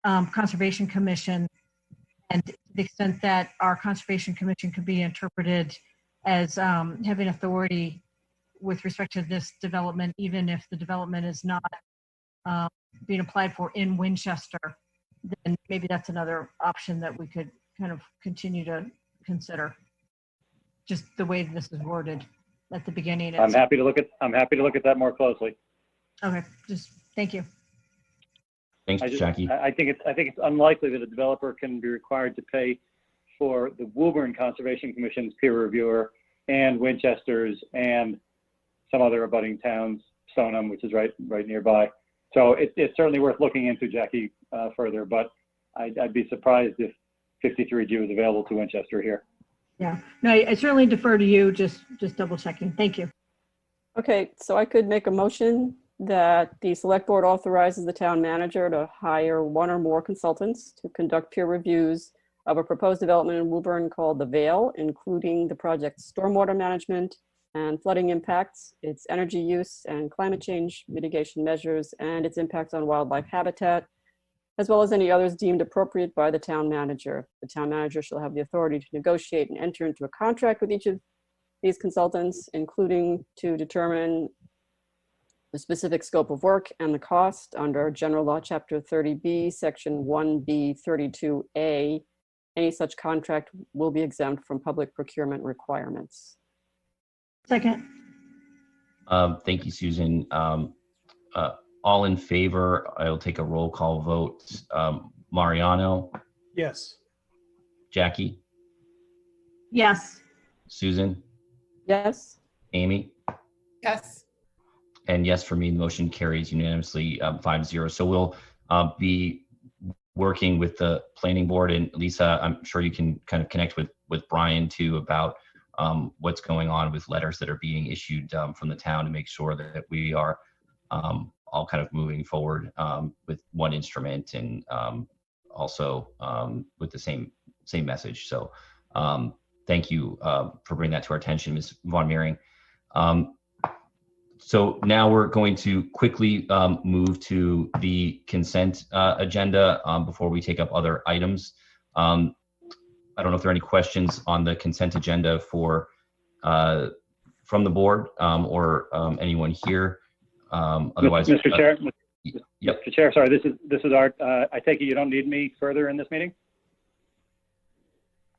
Conservation Commission, and to the extent that our Conservation Commission could be interpreted as having authority with respect to this development, even if the development is not being applied for in Winchester, then maybe that's another option that we could kind of continue to consider. Just the way this is worded at the beginning. I'm happy to look at that more closely. Okay, just thank you. Thanks, Jackie. I think it's unlikely that a developer can be required to pay for the Woburn Conservation Commission's peer reviewer and Winchester's and some other abutting towns, Stoneham, which is right nearby, So it's certainly worth looking into, Jackie, further, but I'd be surprised if 53G was available to Winchester here. Yeah, no, I certainly defer to you, just double checking. Thank you. Okay, so I could make a motion that the select board authorizes the town manager to hire one or more consultants to conduct peer reviews of a proposed development in Woburn called The Vale, including the project's stormwater management and flooding impacts, its energy use and climate change mitigation measures, and its impacts on wildlife habitat, as well as any others deemed appropriate by the town manager. The town manager shall have the authority to negotiate and enter into a contract with each of these consultants, including to determine the specific scope of work and the cost under General Law, Chapter 30B, Section 1B 32A. Any such contract will be exempt from public procurement requirements. Second. Thank you, Susan. All in favor, I'll take a roll call vote. Mariano, Yes. Jackie, Yes. Susan, Yes. Amy, Yes. and yes for me. The motion carries unanimously 5-0. So we'll be working with the planning board, and Lisa, I'm sure you can kind of connect with Brian too about what's going on with letters that are being issued from the town to make sure that we are all kind of moving forward with one instrument and also with the same message. So thank you for bringing that to our attention, Ms. Von Meering. So now we're going to quickly move to the consent agenda before we take up other items. I don't know if there are any questions on the consent agenda for from the board or anyone here. Otherwise, Mr. Chair. Yep. Mr. Chair, sorry, this is Art. I take it you don't need me further in this meeting?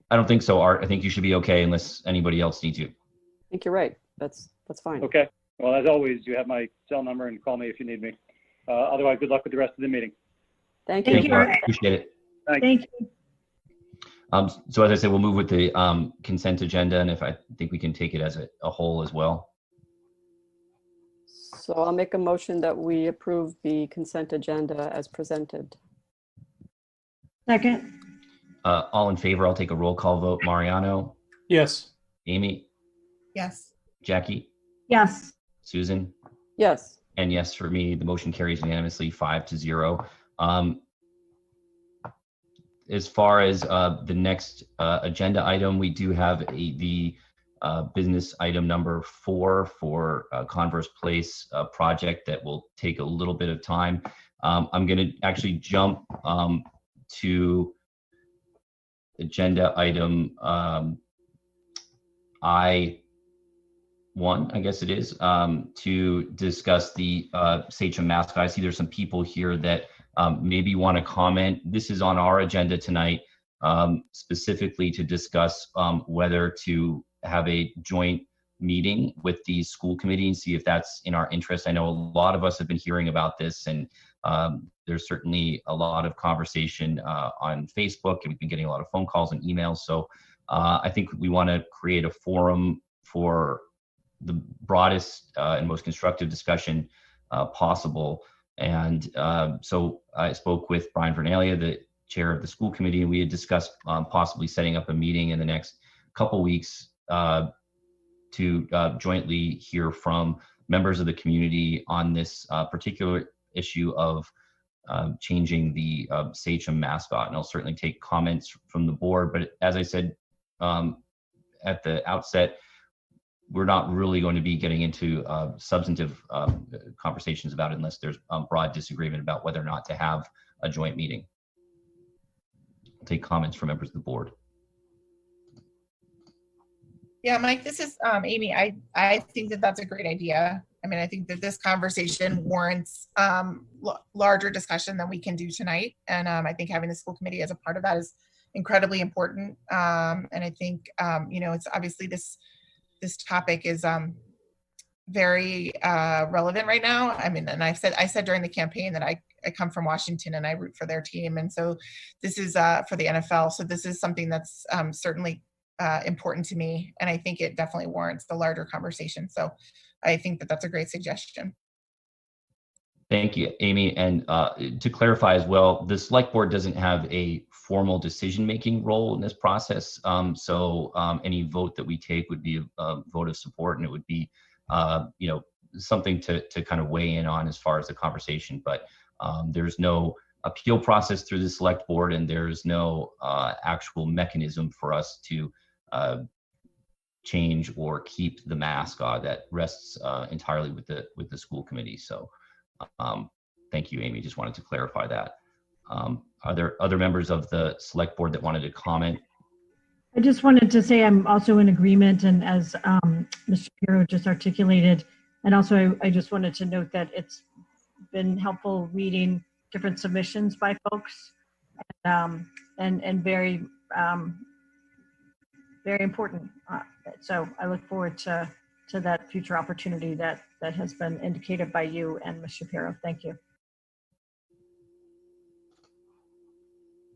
I don't think so, Art. I think you should be okay unless anybody else needs you. I think you're right. That's fine. Okay. Well, as always, you have my cell number and call me if you need me. Otherwise, good luck with the rest of the meeting. Thank you. Thank you, Art. Appreciate it. Thank you. So as I said, we'll move with the consent agenda, and if I think we can take it as a whole as well. So I'll make a motion that we approve the consent agenda as presented. Second. All in favor, I'll take a roll call vote. Mariano, Yes. Amy, Yes. Jackie, Yes. Susan, Yes. and yes for me. The motion carries unanimously 5-0. As far as the next agenda item, we do have the business item number 4 for Converse Place project that will take a little bit of time. I'm going to actually jump to agenda item I1, I guess it is, to discuss the Sachem mascot. I see there's some people here that maybe want to comment. This is on our agenda tonight, specifically to discuss whether to have a joint meeting with the school committee and see if that's in our interest. I know a lot of us have been hearing about this, and there's certainly a lot of conversation on Facebook, and we've been getting a lot of phone calls and emails. So I think we want to create a forum for the broadest and most constructive discussion possible. And so I spoke with Brian Vernalia, the chair of the school committee, and we had discussed possibly setting up a meeting in the next couple weeks to jointly hear from members of the community on this particular issue of changing the Sachem mascot. And I'll certainly take comments from the board, but as I said at the outset, we're not really going to be getting into substantive conversations about it unless there's broad disagreement about whether or not to have a joint meeting. I'll take comments from members of the board. Yeah, Mike, this is Amy. I think that that's a great idea. I mean, I think that this conversation warrants larger discussion than we can do tonight. And I think having the school committee as a part of that is incredibly important. And I think, you know, it's obviously this topic is very relevant right now. I mean, and I said during the campaign that I come from Washington and I root for their team. And so this is for the NFL. So this is something that's certainly important to me. And I think it definitely warrants the larger conversation. So I think that that's a great suggestion. Thank you, Amy. And to clarify as well, the select board doesn't have a formal decision-making role in this process. So any vote that we take would be a vote of support, and it would be, something to kind of weigh in on as far as the conversation. But there's no appeal process through the select board, and there's no actual mechanism for us to change or keep the mask that rests entirely with the school committee. So. Thank you, Amy. Just wanted to clarify that. Are there other members of the select board that wanted to comment? I just wanted to say I'm also in agreement, and as Mr. Shapiro just articulated, and also I just wanted to note that it's been helpful reading different submissions by folks, and very very important. So I look forward to that future opportunity that has been indicated by you and Ms. Shapiro. Thank you.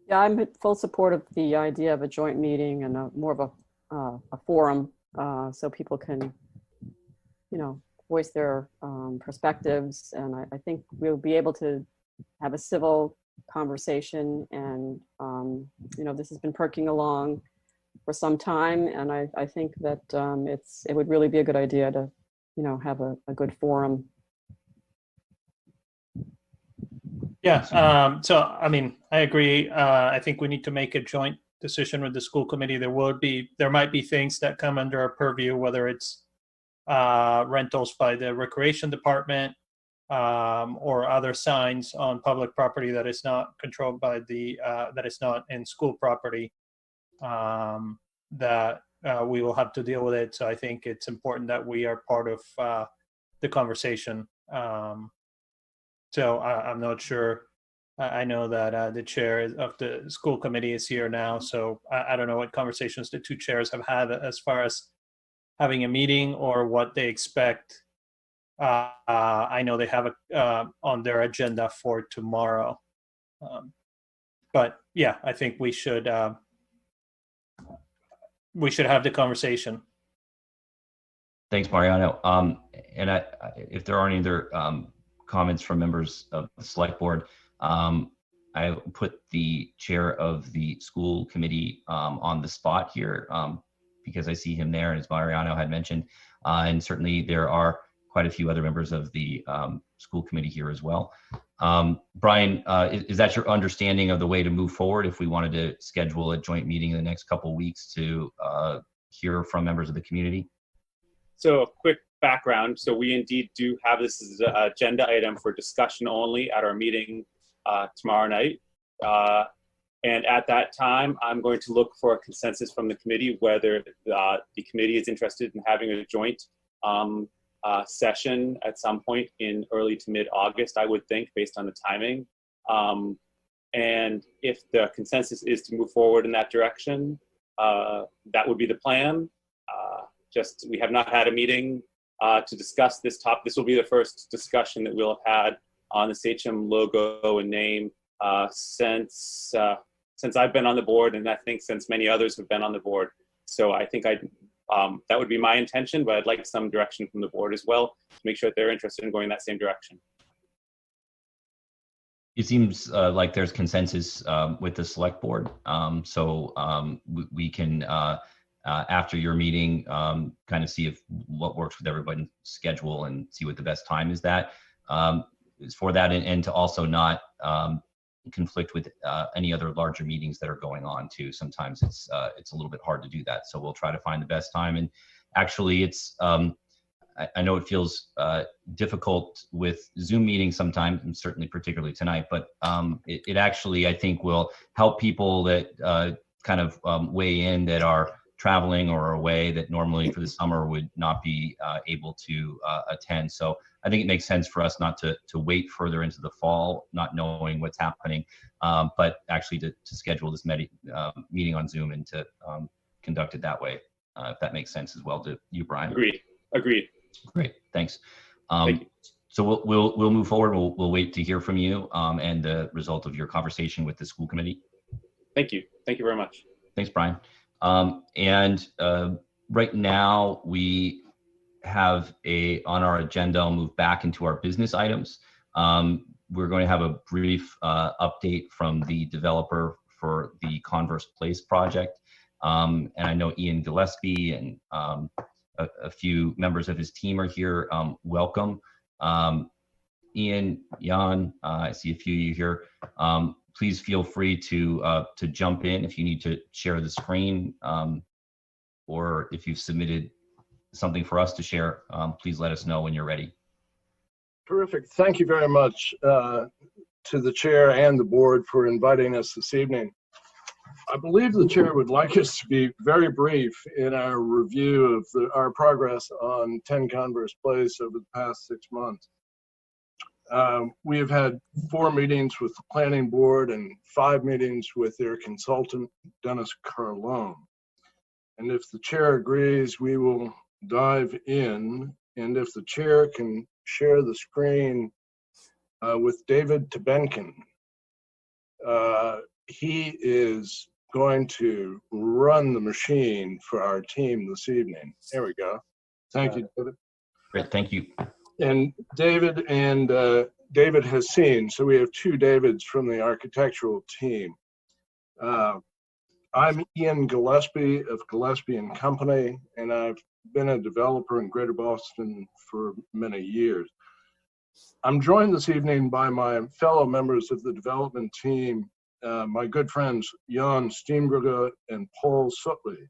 Yeah, I'm in full support of the idea of a joint meeting and more of a forum so people can, voice their perspectives. And I think we'll be able to have a civil conversation. And, this has been perking along for some time, and I think that it would really be a good idea to, have a good forum. Yeah. So I mean, I agree. I think we need to make a joint decision with the school committee. There might be things that come under our purview, whether it's rentals by the recreation department or other signs on public property that is not controlled by that is not in school property. That we will have to deal with it. So I think it's important that we are part of the conversation. So I'm not sure. I know that the chair of the school committee is here now. So I don't know what conversations the two chairs have had as far as having a meeting or what they expect. I know they have on their agenda for tomorrow. But yeah, I think we should have the conversation. Thanks, Mariano. And if there aren't any other comments from members of the select board, I put the chair of the school committee on the spot here because I see him there, and as Mariano had mentioned, and certainly there are quite a few other members of the school committee here as well. Brian, is that your understanding of the way to move forward if we wanted to schedule a joint meeting in the next couple of weeks to hear from members of the community? So a quick background. So we indeed do have this as an agenda item for discussion only at our meeting tomorrow night. And at that time, I'm going to look for a consensus from the committee whether the committee is interested in having a joint session at some point in early to mid-August, I would think, based on the timing. And if the consensus is to move forward in that direction, that would be the plan. We have not had a meeting to discuss this topic. This will be the first discussion that we'll have had on the Sachem logo and name since I've been on the board, and I think since many others have been on the board. So I think that would be my intention, but I'd like some direction from the board as well to make sure that they're interested in going that same direction. It seems like there's consensus with the select board. So we can, after your meeting, kind of see what works with everybody's schedule and see what the best time is for that, and to also not conflict with any other larger meetings that are going on too. Sometimes it's a little bit hard to do that. So we'll try to find the best time. And actually it's, I know it feels difficult with Zoom meetings sometimes, and certainly particularly tonight, but it actually, I think, will help people that kind of weigh in that are traveling or away that normally for the summer would not be able to attend. So I think it makes sense for us not to wait further into the fall, not knowing what's happening, but actually to schedule this meeting on Zoom and to conduct it that way, if that makes sense as well to you, Brian. Agreed. Great, thanks. Thank you. So we'll move forward. We'll wait to hear from you and the result of your conversation with the school committee. Thank you. Thank you very much. Thanks, Brian. And right now we have on our agenda, I'll move back into our business items. We're going to have a brief update from the developer for the Converse Place project. And I know Ian Gillespie and a few members of his team are here. Welcome. Ian, Jan, I see a few of you here. Please feel free to jump in if you need to share the screen, or if you've submitted something for us to share, please let us know when you're ready. Terrific. Thank you very much to the chair and the board for inviting us this evening. I believe the chair would like us to be very brief in our review of our progress on 10 Converse Place over the past 6 months. We have had 4 meetings with the planning board and 5 meetings with their consultant, Dennis Carlone. And if the chair agrees, we will dive in. And if the chair can share the screen with David Tebenkin. He is going to run the machine for our team this evening. There we go. Thank you, David. Great, thank you. And David has seen, so we have 2 Davids from the architectural team. I'm Ian Gillespie of Gillespie and Company, and I've been a developer in Greater Boston for many years. I'm joined this evening by my fellow members of the development team, my good friends Jan Steenbrugge and Paul Sutley.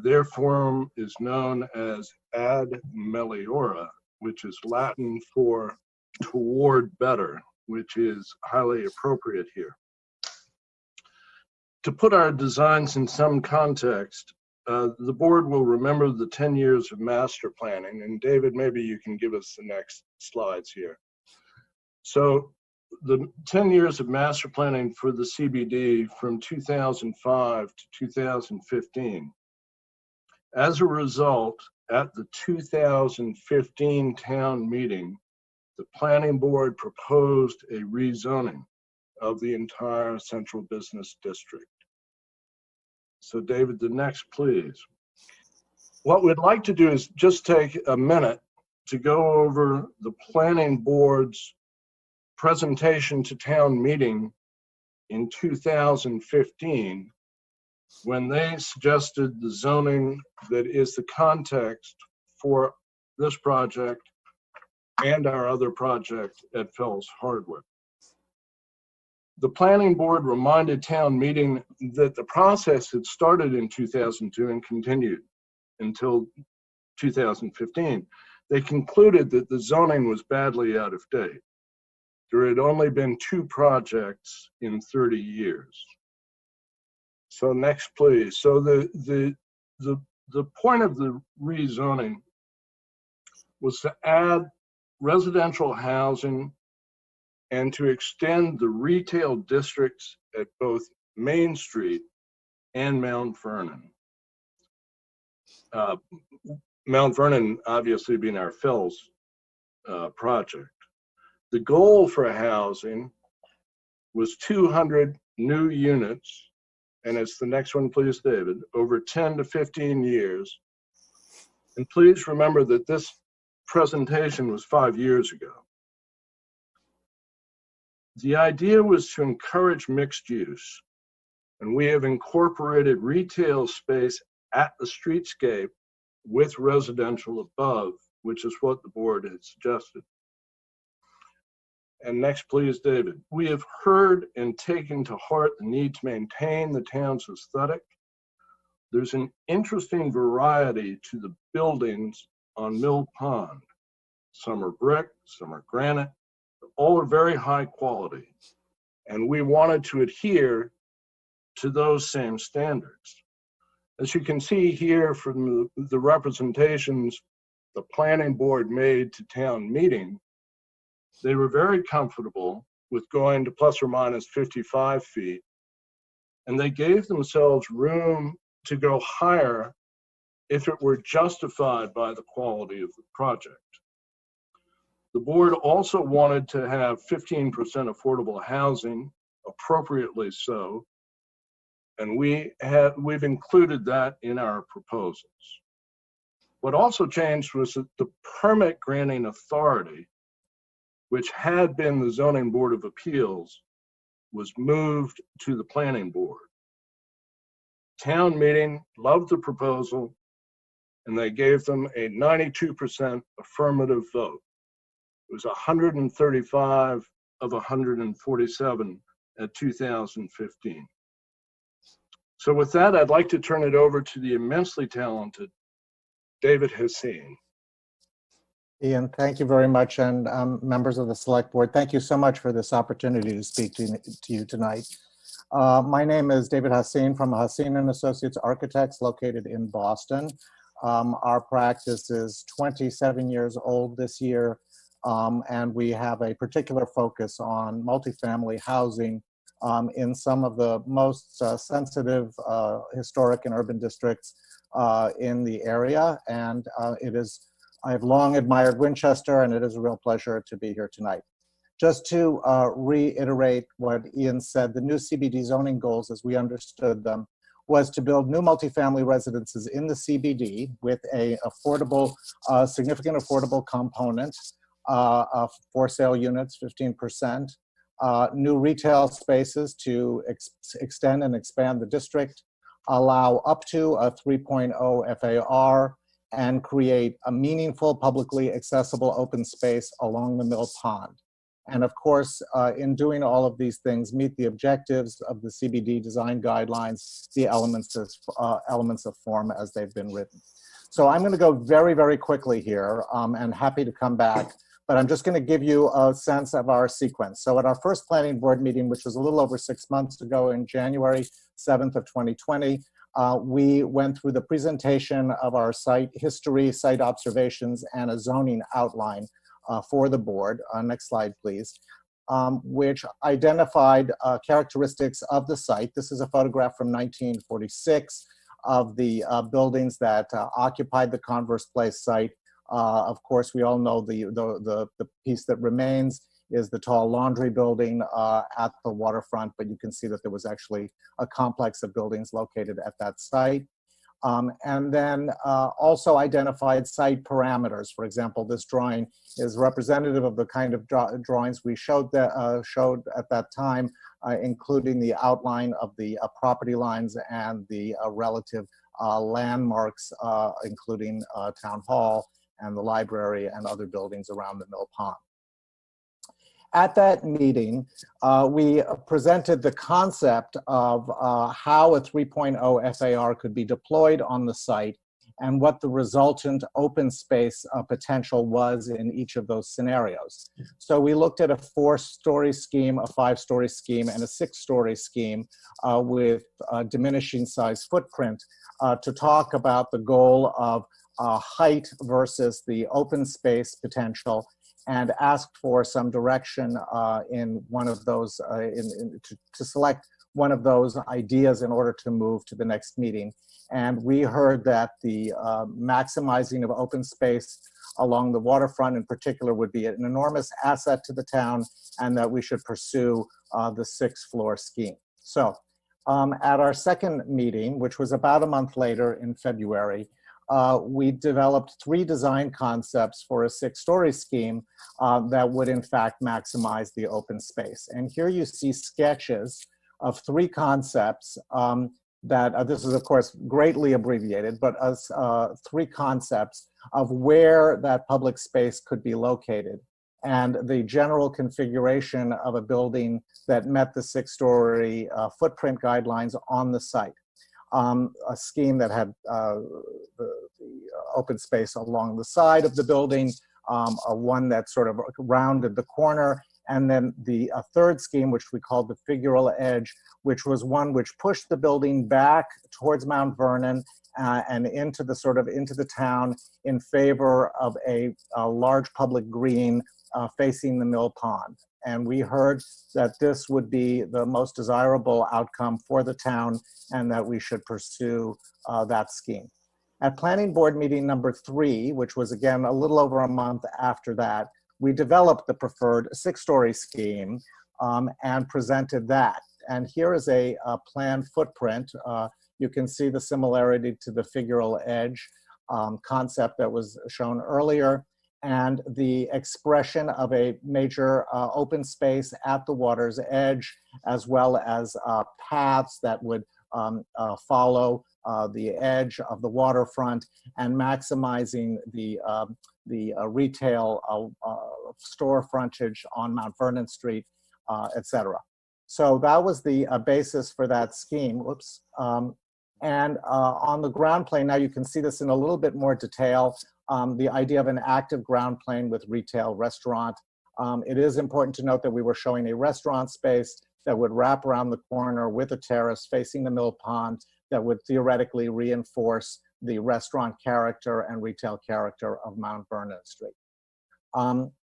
Their firm is known as Ad Meliora, which is Latin for toward better, which is highly appropriate here. To put our designs in some context, the board will remember the 10 years of master planning, and David, maybe you can give us the next slides here. So the 10 years of master planning for the CBD from 2005 to 2015. As a result, at the 2015 town meeting, the planning board proposed a rezoning of the entire central business district. So David, the next, please. What we'd like to do is just take a minute to go over the planning board's presentation to town meeting in 2015, when they suggested the zoning that is the context for this project and our other project at Fells Hardwood. The planning board reminded town meeting that the process had started in 2002 and continued until 2015. They concluded that the zoning was badly out of date. There had only been 2 projects in 30 years. So next, please. So the point of the rezoning was to add residential housing and to extend the retail districts at both Main Street and Mount Vernon. Mount Vernon obviously being our Fells project. The goal for housing was 200 new units, and it's the next one, please, David, over 10 to 15 years. And please remember that this presentation was 5 years ago. The idea was to encourage mixed use, and we have incorporated retail space at the streetscape with residential above, which is what the board had suggested. And next, please, David. We have heard and taken to heart the need to maintain the town's aesthetic. There's an interesting variety to the buildings on Mill Pond. Some are brick, some are granite. All are very high quality, and we wanted to adhere to those same standards. As you can see here from the representations the planning board made to town meeting, they were very comfortable with going to plus or minus 55 feet, and they gave themselves room to go higher if it were justified by the quality of the project. The board also wanted to have 15% affordable housing, appropriately so, and we've included that in our proposals. What also changed was that the permit granting authority which had been the Zoning Board of Appeals, was moved to the Planning Board. Town meeting loved the proposal, and they gave them a 92% affirmative vote. It was 135 of 147 at 2015. So with that, I'd like to turn it over to the immensely talented David Haseen. Ian, thank you very much, and members of the Select Board, thank you so much for this opportunity to speak to you tonight. My name is David Haseen from Haseen & Associates Architects located in Boston. Our practice is 27 years old this year, and we have a particular focus on multifamily housing in some of the most sensitive historic and urban districts in the area. And I've long admired Winchester, and it is a real pleasure to be here tonight. Just to reiterate what Ian said, the new CBD zoning goals, as we understood them, was to build new multifamily residences in the CBD with a affordable, significant affordable component, for sale units, 15%, new retail spaces to extend and expand the district, allow up to a 3.0 FAR, and create a meaningful, publicly accessible open space along the Mill Pond. And of course, in doing all of these things, meet the objectives of the CBD design guidelines, the elements of form as they've been written. So I'm going to go very, very quickly here, and happy to come back, but I'm just going to give you a sense of our sequence. So at our first planning board meeting, which was a little over 6 months ago in January 7th of 2020, we went through the presentation of our site history, site observations, and a zoning outline for the board. Next slide, please. Which identified characteristics of the site. This is a photograph from 1946 of the buildings that occupied the Converse Place site. Of course, we all know the piece that remains is the tall laundry building at the waterfront, but you can see that there was actually a complex of buildings located at that site. And then also identified site parameters. For example, this drawing is representative of the kind of drawings we showed at that time, including the outline of the property lines and the relative landmarks, including Town Hall and the library and other buildings around the Mill Pond. At that meeting, we presented the concept of how a 3.0 FAR could be deployed on the site and what the resultant open space potential was in each of those scenarios. So we looked at a 4-story scheme, a 5-story scheme, and a 6-story scheme with diminishing size footprint to talk about the goal of height versus the open space potential, and asked for some direction in one of those, to select one of those ideas in order to move to the next meeting. And we heard that the maximizing of open space along the waterfront in particular would be an enormous asset to the town, and that we should pursue the 6th-floor scheme. So at our second meeting, which was about a month later in February, we developed 3 design concepts for a 6-story scheme that would in fact maximize the open space. And here you see sketches of 3 concepts that, this is of course greatly abbreviated, but as 3 concepts of where that public space could be located, and the general configuration of a building that met the 6-story footprint guidelines on the site. A scheme that had the open space along the side of the building, one that sort of rounded the corner, and then the 3rd scheme, which we called the figural edge, which was one which pushed the building back towards Mount Vernon and into the town in favor of a large public green facing the Mill Pond. And we heard that this would be the most desirable outcome for the town and that we should pursue that scheme. At planning board meeting number 3, which was again a little over a month after that, we developed the preferred 6-story scheme and presented that. And here is a planned footprint. You can see the similarity to the figural edge concept that was shown earlier. and the expression of a major open space at the water's edge, as well as paths that would follow the edge of the waterfront, and maximizing the retail store frontage on Mount Vernon Street, etc. So that was the basis for that scheme. Whoops. And on the ground plane, now you can see this in a little bit more detail, the idea of an active ground plane with retail restaurant. It is important to note that we were showing a restaurant space that would wrap around the corner with a terrace facing the mill pond that would theoretically reinforce the restaurant character and retail character of Mount Vernon Street.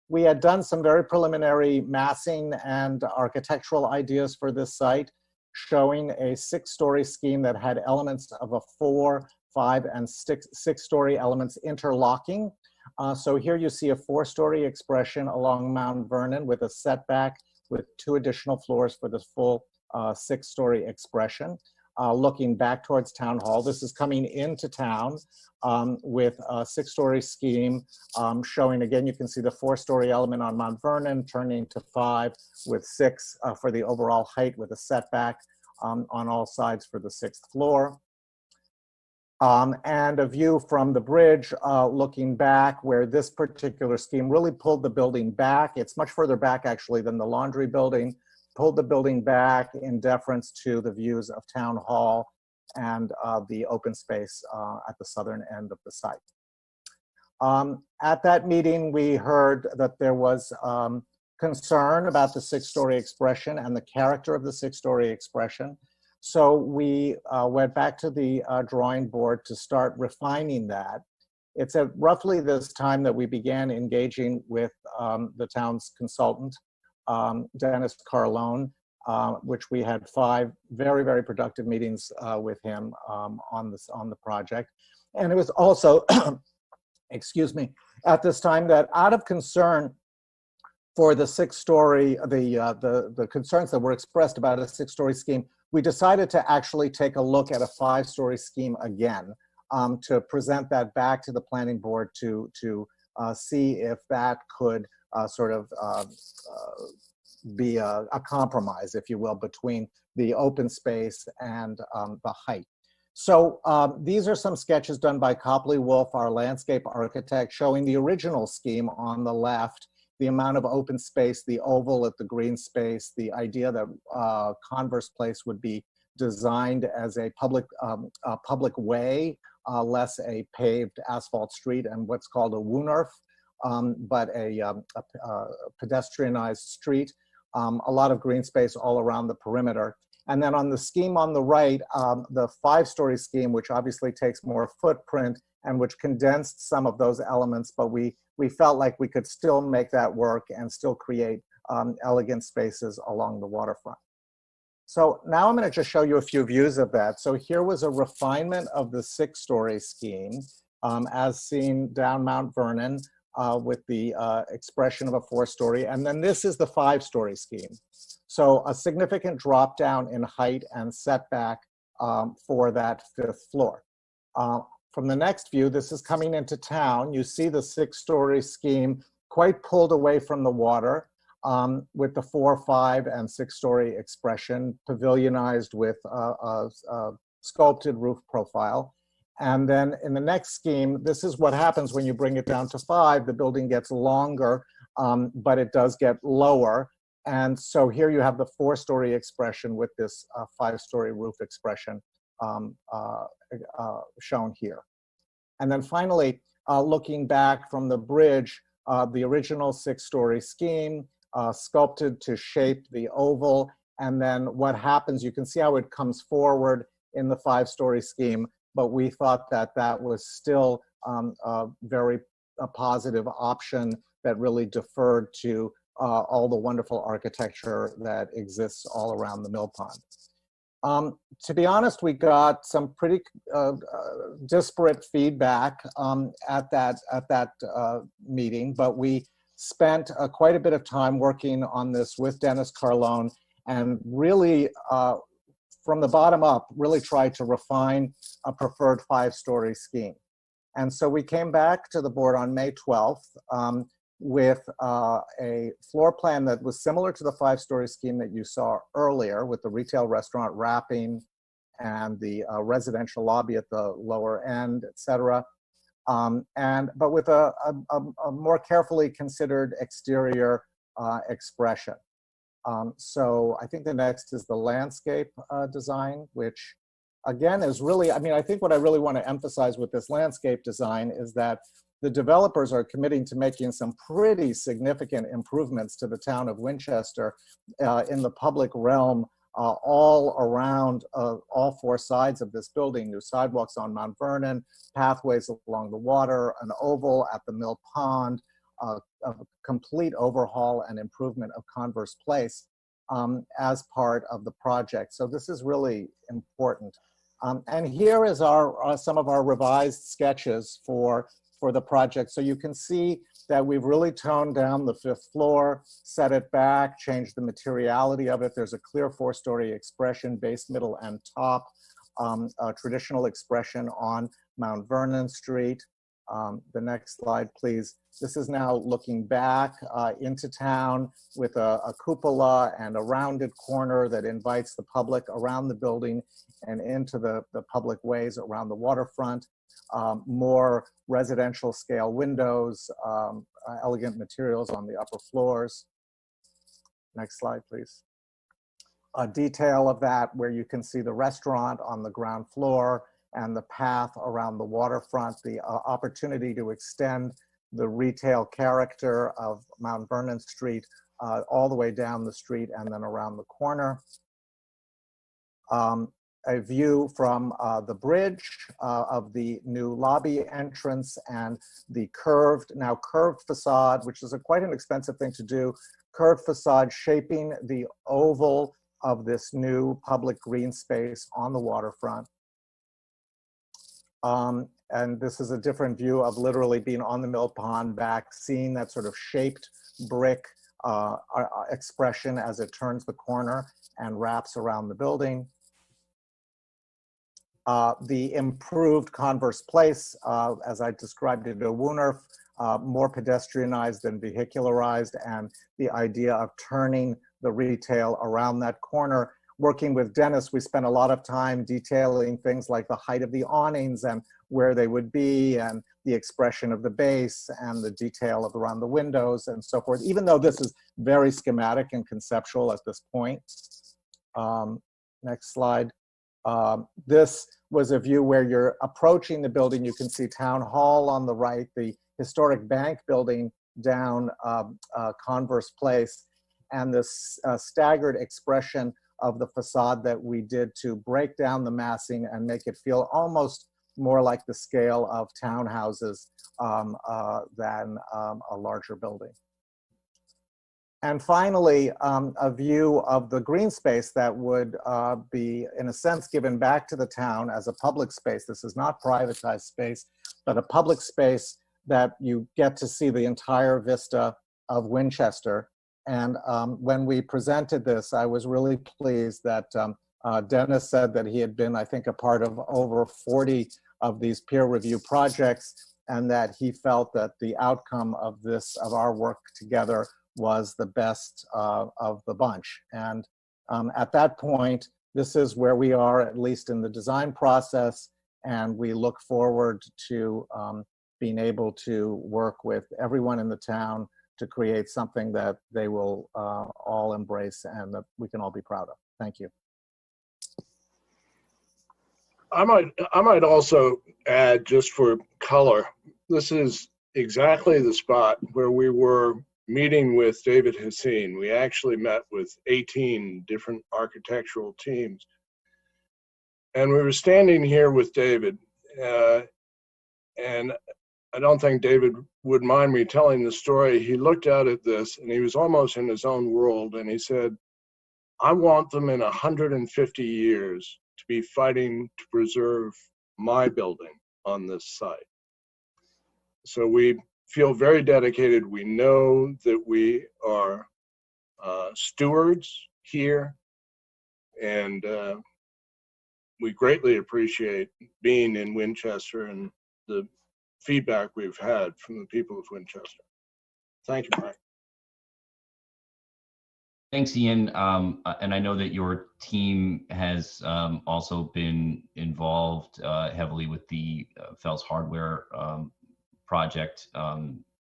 We had done some very preliminary massing and architectural ideas for this site, showing a 6-story scheme that had elements of a 4, 5, and 6-story elements interlocking. So here you see a 4-story expression along Mount Vernon with a setback with 2 additional floors for the full 6-story expression. Looking back towards Town Hall, this is coming into town with a 6-story scheme showing, again, you can see the 4-story element on Mount Vernon turning to 5 with 6 for the overall height with a setback on all sides for the 6th floor. And a view from the bridge looking back where this particular scheme really pulled the building back. It's much further back actually than the laundry building, pulled the building back in deference to the views of Town Hall and the open space at the southern end of the site. At that meeting, we heard that there was concern about the 6-story expression and the character of the 6-story expression. So we went back to the drawing board to start refining that. It's at roughly this time that we began engaging with the town's consultant, Dennis Carlone, which we had 5 very, very productive meetings with him on the project. And it was also, excuse me, at this time that out of concern for the 6-story, the concerns that were expressed about a 6-story scheme, we decided to actually take a look at a 5-story scheme again to present that back to the planning board to see if that could sort of be a compromise, if you will, between the open space and the height. So these are some sketches done by Copley Wolf, our landscape architect, showing the original scheme on the left, the amount of open space, the oval at the green space, the idea that Converse Place would be designed as a public way, less a paved asphalt street and what's called a Woonerf, but a pedestrianized street. A lot of green space all around the perimeter. And then on the scheme on the right, the 5-story scheme, which obviously takes more footprint and which condensed some of those elements, but we felt like we could still make that work and still create elegant spaces along the waterfront. So now I'm going to just show you a few views of that. So here was a refinement of the 6-story scheme as seen down Mount Vernon with the expression of a 4-story. And then this is the 5-story scheme. So a significant drop down in height and setback for that 5th floor. From the next view, this is coming into town. You see the 6-story scheme quite pulled away from the water with the 4, 5, and 6-story expression, pavilionized with a sculpted roof profile. And then in the next scheme, this is what happens when you bring it down to 5. The building gets longer, but it does get lower. And so here you have the 4-story expression with this 5-story roof expression shown here. And then finally, looking back from the bridge, the original 6-story scheme sculpted to shape the oval. And then what happens, you can see how it comes forward in the 5-story scheme, but we thought that that was still a very positive option that really deferred to all the wonderful architecture that exists all around the mill pond. To be honest, we got some pretty disparate feedback at that meeting, but we spent quite a bit of time working on this with Dennis Carlone and really, from the bottom up, really tried to refine a preferred 5-story scheme. And so we came back to the board on May 12th with a floor plan that was similar to the 5-story scheme that you saw earlier, with the retail restaurant wrapping and the residential lobby at the lower end, et cetera. But with a more carefully considered exterior expression. So I think the next is the landscape design, which again is really, I mean, I think what I really want to emphasize with this landscape design is that the developers are committing to making some pretty significant improvements to the town of Winchester in the public realm all around all 4 sides of this building: new sidewalks on Mount Vernon, pathways along the water, an oval at the Mill Pond, a complete overhaul and improvement of Converse Place as part of the project. So this is really important. And here is some of our revised sketches for the project. So you can see that we've really toned down the 5th floor, set it back, changed the materiality of it. There's a clear 4-story expression, base, middle, and top, a traditional expression on Mount Vernon Street. The next slide, please. This is now looking back into town with a cupola and a rounded corner that invites the public around the building and into the public ways around the waterfront. More residential scale windows, elegant materials on the upper floors. Next slide, please. A detail of that where you can see the restaurant on the ground floor and the path around the waterfront, the opportunity to extend the retail character of Mount Vernon Street all the way down the street and then around the corner. A view from the bridge of the new lobby entrance and the now curved facade, which is quite an expensive thing to do, curved facade shaping the oval of this new public green space on the waterfront. And this is a different view of literally being on the Mill Pond back, seeing that sort of shaped brick expression as it turns the corner and wraps around the building. The improved Converse Place, as I described it, a Wooner, more pedestrianized than vehicularized, and the idea of turning the retail around that corner. Working with Dennis, we spent a lot of time detailing things like the height of the awnings and where they would be, and the expression of the base and the detail of around the windows and so forth, even though this is very schematic and conceptual at this point. Next slide. This was a view where you're approaching the building. You can see Town Hall on the right, the historic bank building down Converse Place, and this staggered expression of the facade that we did to break down the massing and make it feel almost more like the scale of townhouses than a larger building. And finally, a view of the green space that would be, in a sense, given back to the town as a public space. This is not privatized space, but a public space that you get to see the entire vista of Winchester. And when we presented this, I was really pleased that Dennis said that he had been, I think, a part of over 40 of these peer review projects, and that he felt that the outcome of our work together was the best of the bunch. And at that point, this is where we are, at least in the design process, and we look forward to being able to work with everyone in the town to create something that they will all embrace and that we can all be proud of. Thank you. I might also add, just for color, this is exactly the spot where we were meeting with David Hassine. We actually met with 18 different architectural teams. And we were standing here with David, and I don't think David would mind me telling the story. He looked out at this and he was almost in his own world, and he said, I want them in 150 years to be fighting to preserve my building on this site. So we feel very dedicated. We know that we are stewards here, and we greatly appreciate being in Winchester and the feedback we've had from the people of Winchester. Thank you, Mike. Thanks, Ian. And I know that your team has also been involved heavily with the Fells Hardware project,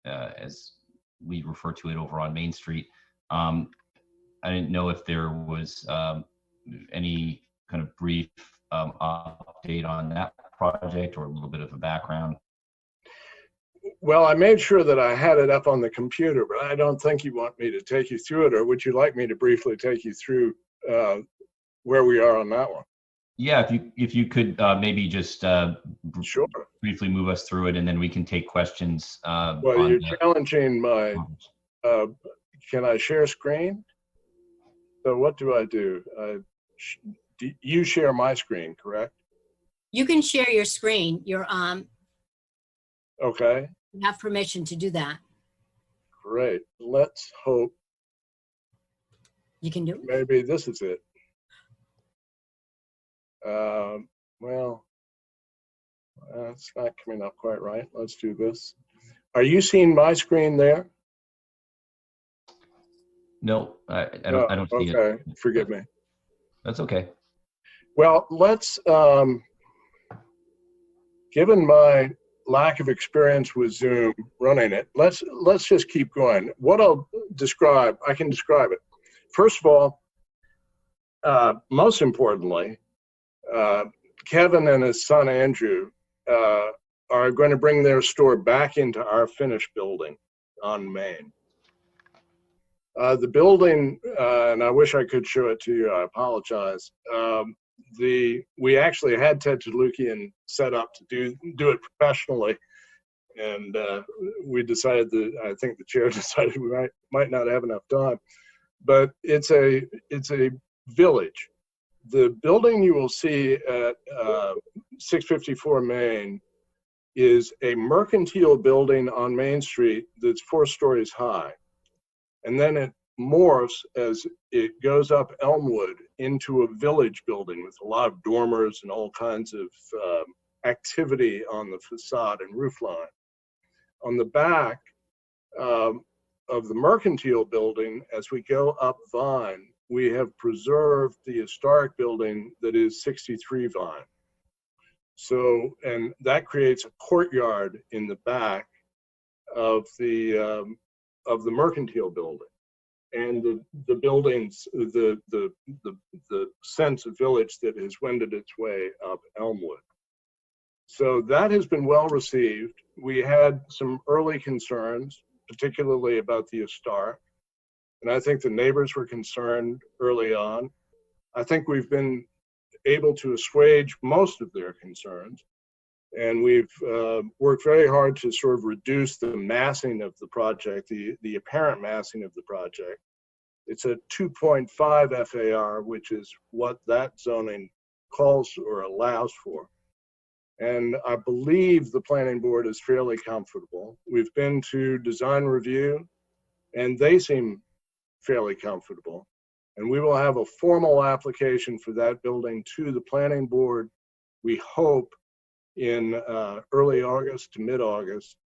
as we refer to it over on Main Street. I didn't know if there was any kind of brief update on that project or a little bit of a background. Well, I made sure that I had it up on the computer, but I don't think you want me to take you through it, or would you like me to briefly take you through where we are on that one? Yeah, if you could maybe just sure. briefly move us through it, and then we can take questions. Well, you're challenging my, can I share screen? So what do I do? You share my screen, correct? You can share your screen. Okay. You have permission to do that. Great. Let's hope. You can do it. Maybe this is it. Well, it's not coming up quite right. Let's do this. Are you seeing my screen there? No, I don't see it. Okay, forgive me. That's okay. Well, let's, given my lack of experience with Zoom running it, let's just keep going. What I'll describe, I can describe it. First of all, most importantly, Kevin and his son Andrew are going to bring their store back into our finished building on Main. The building, and I wish I could show it to you, I apologize. We actually had Ted Talukian set up to do it professionally, and we decided that, I think the chair decided we might not have enough time, but it's a village. The building you will see at 654 Main is a mercantile building on Main Street that's 4 stories high. And then it morphs as it goes up Elmwood into a village building with a lot of dormers and all kinds of activity on the facade and roofline. On the back of the mercantile building, as we go up Vine, we have preserved the historic building that is 63 Vine. So, and that creates a courtyard in the back of the mercantile building, and the buildings, the sense of village that has wended its way up Elmwood. So that has been well received. We had some early concerns, particularly about the historic, and I think the neighbors were concerned early on. I think we've been able to assuage most of their concerns, and we've worked very hard to sort of reduce the massing of the project, the apparent massing of the project. It's a 2.5 FAR, which is what that zoning calls or allows for. And I believe the planning board is fairly comfortable. We've been to design review, and they seem fairly comfortable. And we will have a formal application for that building to the planning board, we hope, in early August to mid-August,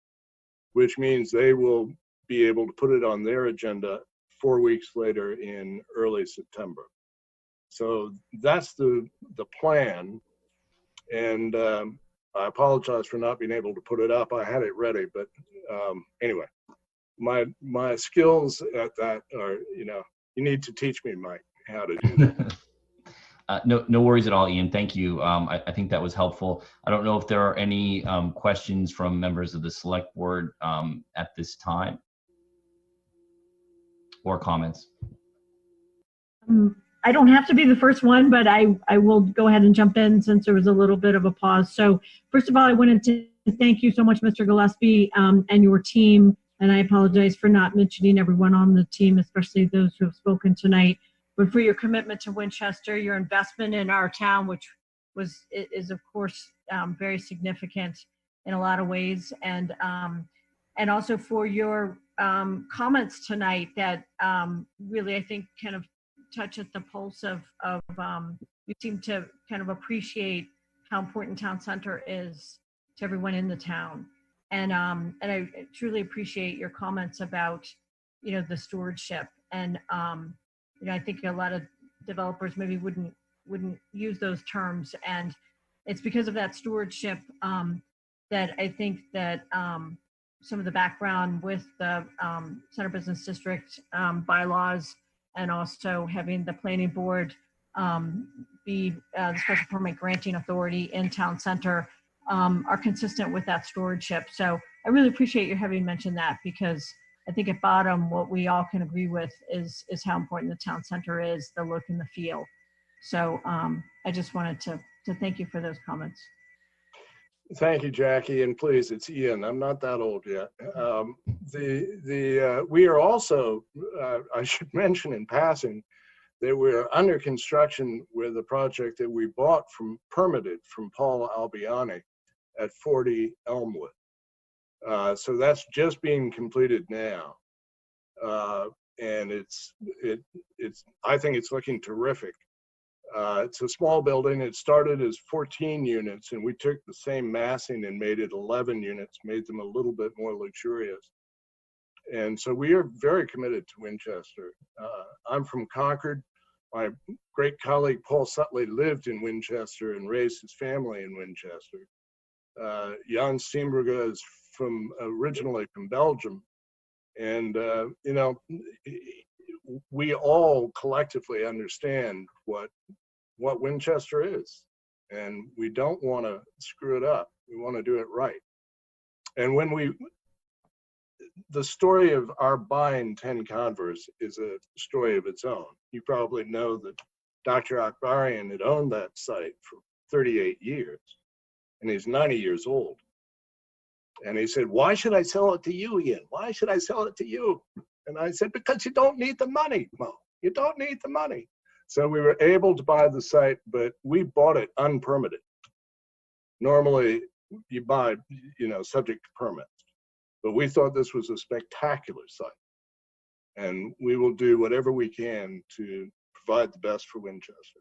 which means they will be able to put it on their agenda 4 weeks later in early September. So that's the plan. And I apologize for not being able to put it up. I had it ready, but anyway, my skills at that are, you need to teach me, Mike, how to do that. No worries at all, Ian. Thank you. I think that was helpful. I don't know if there are any questions from members of the select board at this time, or comments. I don't have to be the first one, but I will go ahead and jump in since there was a little bit of a pause. So first of all, I wanted to thank you so much, Mr. Gillespie, and your team. And I apologize for not mentioning everyone on the team, especially those who have spoken tonight, but for your commitment to Winchester, your investment in our town, which is of course very significant in a lot of ways, and also for your comments tonight that really, I think, kind of touch at the pulse of you seem to kind of appreciate how important town center is to everyone in the town. And I truly appreciate your comments about, the stewardship. And, I think a lot of developers maybe wouldn't use those terms. And it's because of that stewardship that I think that some of the background with the Center Business District bylaws, and also having the planning board be the special permit granting authority in town center are consistent with that stewardship. So I really appreciate you having mentioned that, because I think at bottom, what we all can agree with is how important the town center is, the look and the feel. So I just wanted to thank you for those comments. Thank you, Jackie, and please, it's Ian. I'm not that old yet. We are also, I should mention in passing, that we're under construction with a project that we permitted from Paul Albiani at 40 Elmwood. So that's just being completed now, and I think it's looking terrific. It's a small building. It started as 14 units, and we took the same massing and made it 11 units, made them a little bit more luxurious. And so we are very committed to Winchester. I'm from Concord. My great colleague Paul Sutley lived in Winchester and raised his family in Winchester. Jan Steenbergen is originally from Belgium. And, we all collectively understand what Winchester is, and we don't want to screw it up. We want to do it right. And the story of our buying 10 Converse is a story of its own. You probably know that Dr. Akbarian had owned that site for 38 years, and he's 90 years old. And he said, "Why should I sell it to you, Ian? Why should I sell it to you?" And I said, "Because you don't need the money, Mo. You don't need the money." So we were able to buy the site, but we bought it unpermitted. Normally, you buy, subject to permits. But we thought this was a spectacular site. And we will do whatever we can to provide the best for Winchester.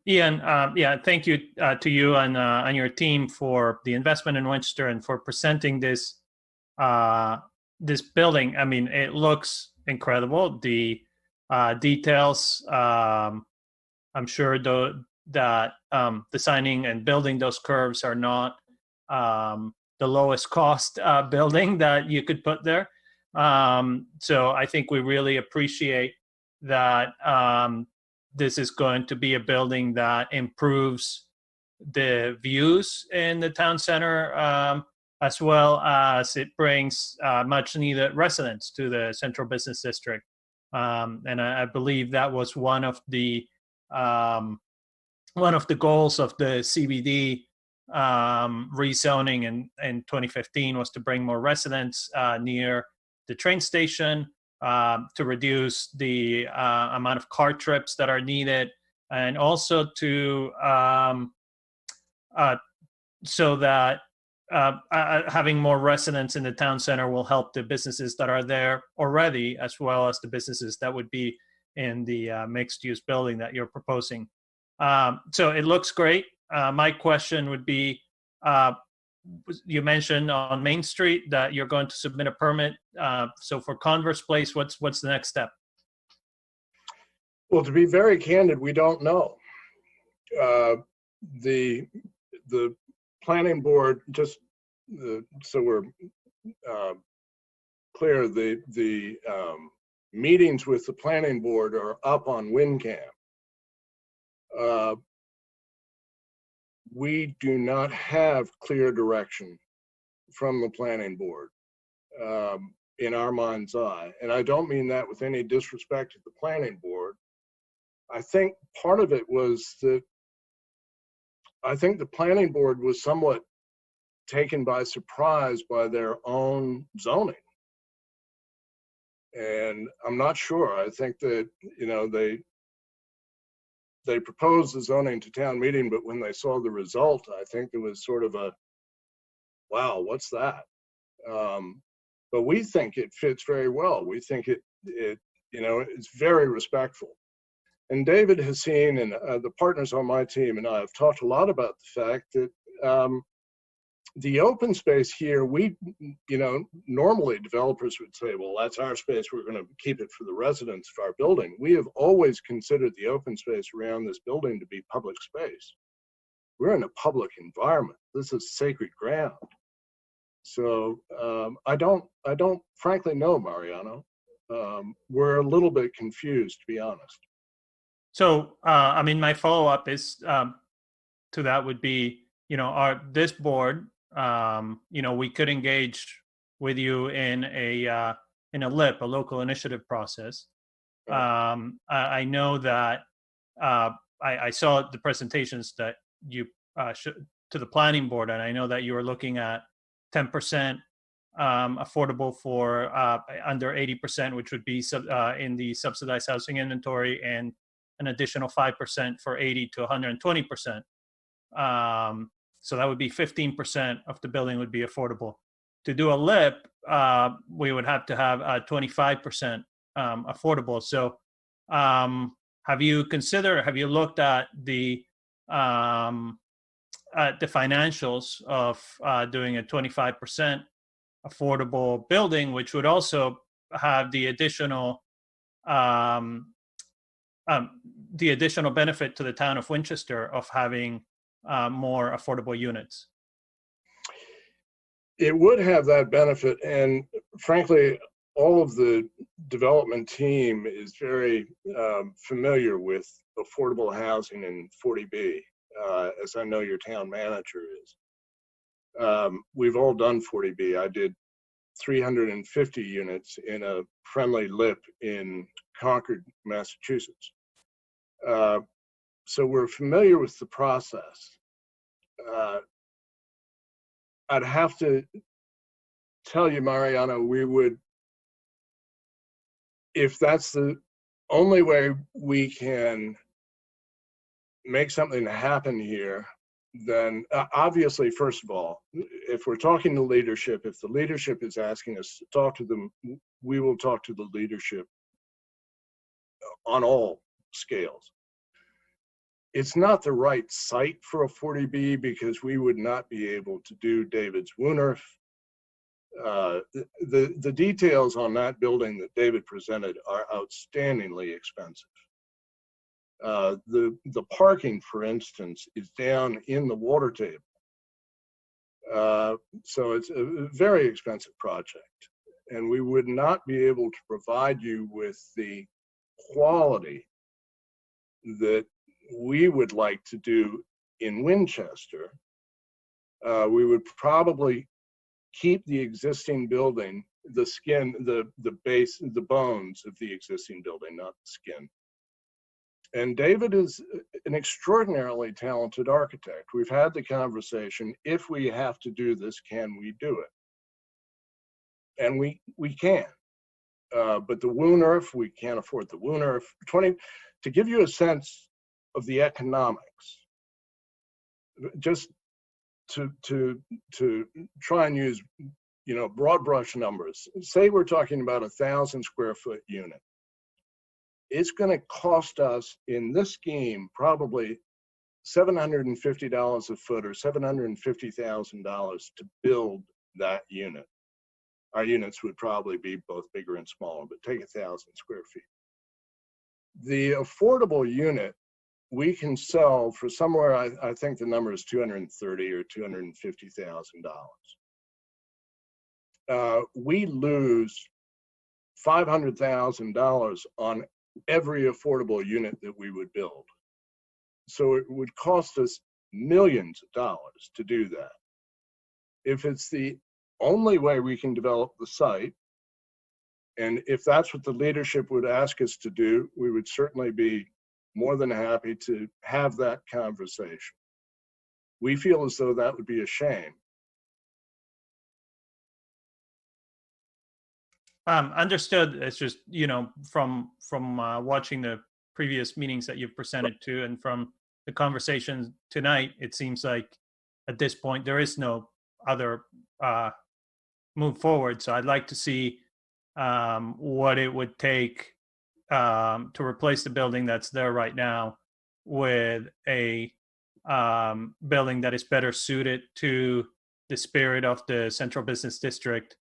Ian, thank you to you and your team for the investment in Winchester and for presenting this this building. I mean, it looks incredible. The details, I'm sure that designing and building those curves are not the lowest cost building that you could put there. So I think we really appreciate that this is going to be a building that improves the views in the town center, as well as it brings much needed residents to the central business district. And I believe that was one of the goals of the CBD rezoning in 2015 was to bring more residents near the train station, to reduce the amount of car trips that are needed, and also to so that having more residents in the town center will help the businesses that are there already, as well as the businesses that would be in the mixed-use building that you're proposing. So it looks great. My question would be, you mentioned on Main Street that you're going to submit a permit. So for Converse Place, what's the next step? Well, to be very candid, we don't know. The planning board, just so we're clear, the meetings with the planning board are up on WinCam. We do not have clear direction from the planning board in our mind's eye. And I don't mean that with any disrespect to the planning board. I think part of it was that I think the planning board was somewhat taken by surprise by their own zoning. And I'm not sure. I think that, they proposed the zoning to town meeting, but when they saw the result, I think there was sort of a, wow, what's that? But we think it fits very well. We think it's very respectful. And David has seen, and the partners on my team and I have talked a lot about the fact that The open space here, normally developers would say, well, that's our space, we're going to keep it for the residents of our building. We have always considered the open space around this building to be public space. We're in a public environment. This is sacred ground. So I don't frankly know, Mariano. We're a little bit confused, to be honest. So, my follow-up is to that would be, this board, we could engage with you in a LIP, a local initiative process. I know that I saw the presentations that you to the planning board, and I know that you were looking at 10% affordable for under 80%, which would be in the subsidized housing inventory, and an additional 5% for 80 to 120%. So that would be 15% of the building would be affordable. To do a LIP, we would have to have 25% affordable. So have you looked at the financials of doing a 25% affordable building, which would also have the additional benefit to the town of Winchester of having more affordable units? It would have that benefit, and frankly, all of the development team is very familiar with affordable housing in 40B, as I know your town manager is. We've all done 40B. I did 350 units in a friendly LIP in Concord, Massachusetts. So we're familiar with the process. I'd have to tell you, Mariano, we would, if that's the only way we can make something happen here, then obviously, first of all, if we're talking to leadership, if the leadership is asking us to talk to them, we will talk to the leadership on all scales. It's not the right site for a 40B because we would not be able to do David's Wooners. The details on that building that David presented are outstandingly expensive. The parking, for instance, is down in the water table. So it's a very expensive project. And we would not be able to provide you with the quality that we would like to do in Winchester. We would probably keep the existing building, the skin, the base, the bones of the existing building, not the skin. And David is an extraordinarily talented architect. We've had the conversation, if we have to do this, can we do it? And we can. But the Woon-Earth, we can't afford the Woon-Earth. To give you a sense of the economics, just to try and use broad brush numbers, say we're talking about 1,000 square foot unit. It's going to cost us in this scheme probably $750 a foot or $750,000 to build that unit. Our units would probably be both bigger and smaller, but take 1,000 square feet. The affordable unit we can sell for somewhere, I think the number is $230,000 or $250,000. We lose $500,000 on every affordable unit that we would build. So it would cost us millions of dollars to do that. If it's the only way we can develop the site, and if that's what the leadership would ask us to do, we would certainly be more than happy to have that conversation. We feel as though that would be a shame. Understood. It's just, from watching the previous meetings that you've presented to and from the conversation tonight, it seems like at this point there is no other move forward. So I'd like to see what it would take to replace the building that's there right now with a building that is better suited to the spirit of the Central Business District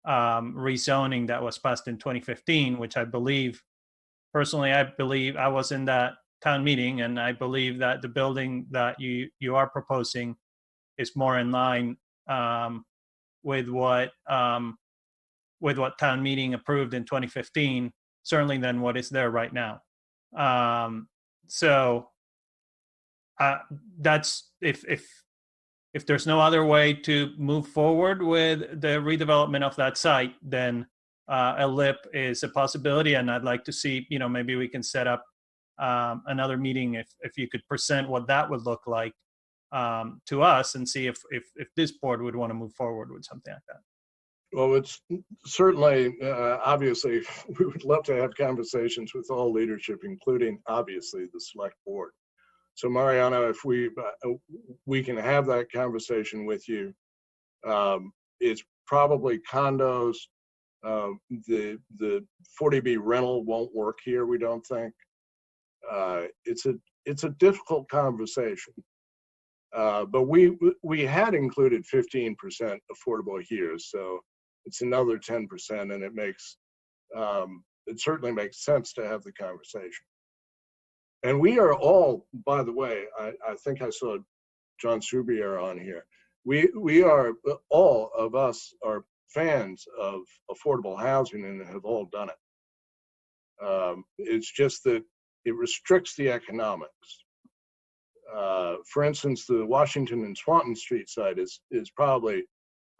rezoning that was passed in 2015, which I believe, personally, I was in that town meeting, and I believe that the building that you are proposing is more in line with what town meeting approved in 2015, certainly than what is there right now. So that's if there's no other way to move forward with the redevelopment of that site, then a LIP is a possibility, and I'd like to see, maybe we can set up another meeting if you could present what that would look like to us, and see if this board would want to move forward with something like that. Well, it's certainly, obviously, we would love to have conversations with all leadership, including obviously the select board. So Mariana, if we can have that conversation with you, it's probably condos. The 40B rental won't work here, we don't think. It's a difficult conversation. But we had included 15% affordable here, so it's another 10%, and it certainly makes sense to have the conversation. And we are all, by the way, I think I saw John Subier on here. We are, all of us are fans of affordable housing and have all done it. It's just that it restricts the economics. For instance, the Washington and Swanton Street site is probably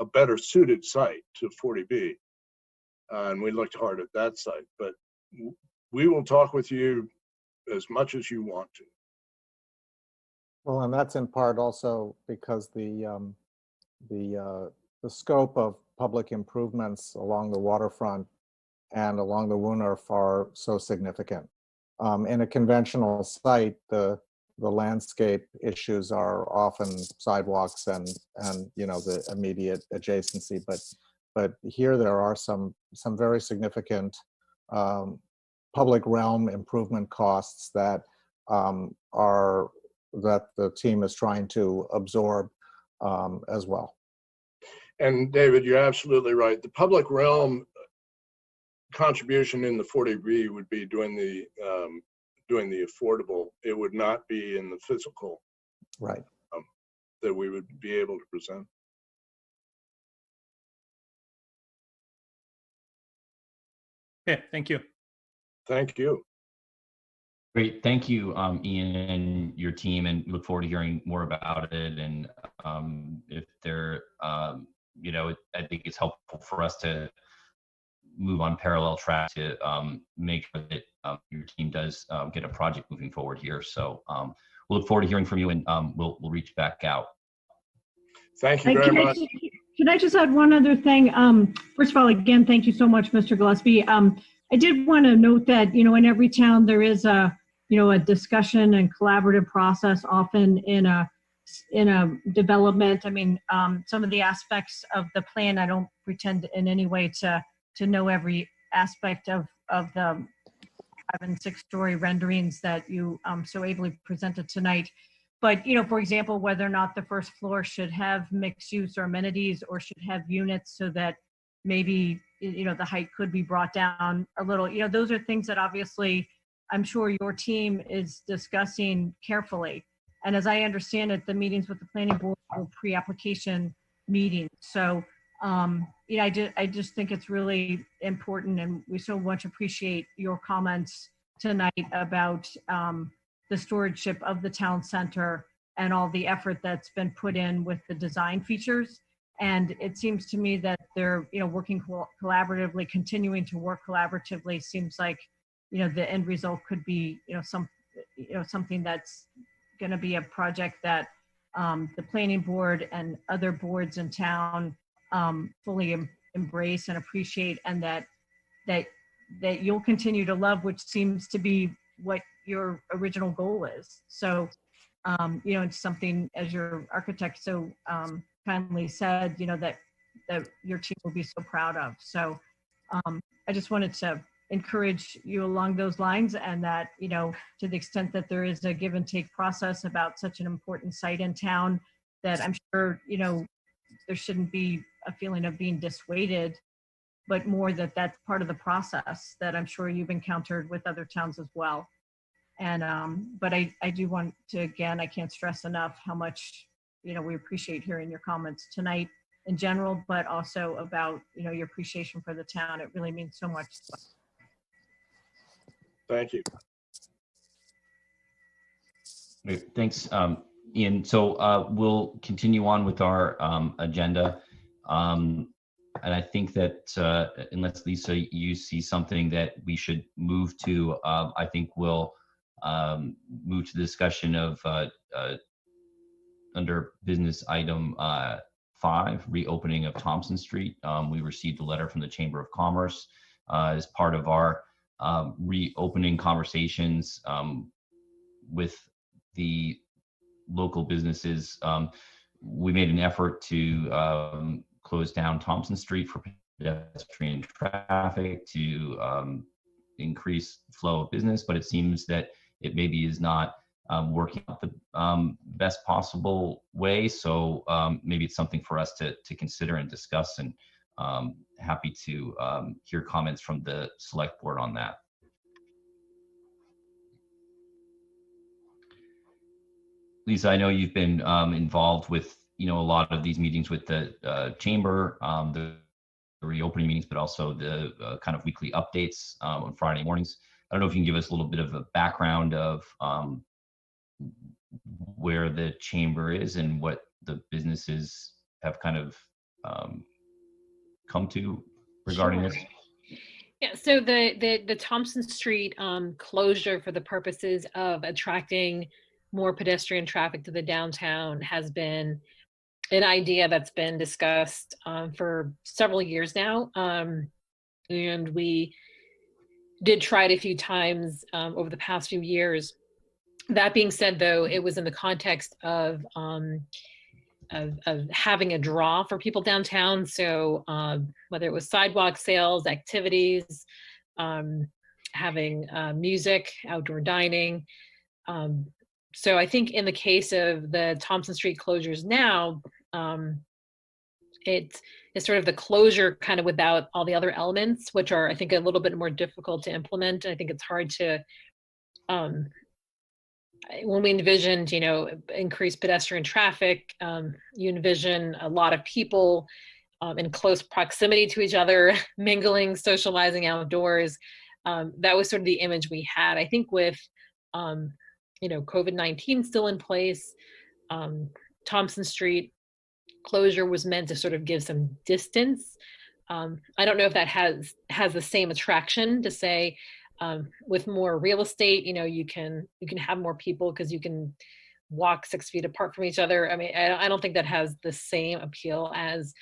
a better suited site to 40B. And we looked hard at that site, but we will talk with you as much as you want to. Well, and that's in part also because the scope of public improvements along the waterfront and along the Woonarf are so significant. In a conventional site, the landscape issues are often sidewalks and the immediate adjacency, but here there are some very significant public realm improvement costs that that the team is trying to absorb as well. And David, you're absolutely right. The public realm contribution in the 40B would be doing the affordable. It would not be in the physical, right? That we would be able to present. Okay, thank you. Thank you. Great, thank you, Ian and your team, and look forward to hearing more about it. And if there, I think it's helpful for us to move on parallel track to make sure that your team does get a project moving forward here. So we'll look forward to hearing from you, and we'll reach back out. Thank you very much. Can I just add one other thing? First of all, again, thank you so much, Mr. Gillespie. I did want to note that, in every town there is a discussion and collaborative process often in a development. I mean, some of the aspects of the plan, I don't pretend in any way to know every aspect of the 5- and 6-story renderings that you so ably presented tonight. But, for example, whether or not the first floor should have mixed use or amenities or should have units so that maybe, the height could be brought down a little. Those are things that obviously I'm sure your team is discussing carefully. And as I understand it, the meetings with the planning board are pre-application meetings. So, I just think it's really important, and we so much appreciate your comments tonight about the stewardship of the town center and all the effort that's been put in with the design features. And it seems to me that they're, working collaboratively, continuing to work collaboratively. Seems like, the end result could be, something that's going to be a project that the planning board and other boards in town fully embrace and appreciate, and that you'll continue to love, which seems to be what your original goal is. So, it's something, as your architect so kindly said, that your team will be so proud of. So I just wanted to encourage you along those lines, and that, to the extent that there is a give and take process about such an important site in town, that I'm sure, there shouldn't be a feeling of being dissuaded, but more that that's part of the process that I'm sure you've encountered with other towns as well. And, but I do want to, again, I can't stress enough how much, you know, we appreciate hearing your comments tonight in general, but also about, you know, your appreciation for the town. It really means so much to us. Thank you. Great. Thanks, Ian. So we'll continue on with our agenda. And I think that unless Lisa, you see something that we should move to, I think we'll move to the discussion of under business item 5, reopening of Thompson Street. We received a letter from the Chamber of Commerce as part of our reopening conversations with the local businesses. We made an effort to close down Thompson Street for pedestrian traffic to increase flow of business, but it seems that it maybe is not working out the best possible way. So maybe it's something for us to consider and discuss, and happy to hear comments from the select board on that. Lisa, I know you've been involved with, you know, a lot of these meetings with the chamber, the reopening meetings, but also the kind of weekly updates on Friday mornings. I don't know if you can give us a little bit of a background of where the chamber is and what the businesses have kind of come to regarding this. Yeah, so the Thompson Street closure for the purposes of attracting more pedestrian traffic to the downtown has been an idea that's been discussed for several years now. And we did try it a few times over the past few years. That being said, though, it was in the context of having a draw for people downtown. So whether it was sidewalk sales, activities, having music, outdoor dining. So I think in the case of the Thompson Street closures now, it's sort of the closure kind of without all the other elements, which are, I think, a little bit more difficult to implement. I think it's hard to, when we envisioned, you know, increased pedestrian traffic, you envision a lot of people in close proximity to each other, mingling, socializing outdoors. That was sort of the image we had. I think with, you know, COVID-19 still in place, Thompson Street closure was meant to sort of give some distance. I don't know if that has the same attraction to say, with more real estate, you know, you can have more people because you can walk 6 feet apart from each other. I mean, I don't think that has the same appeal as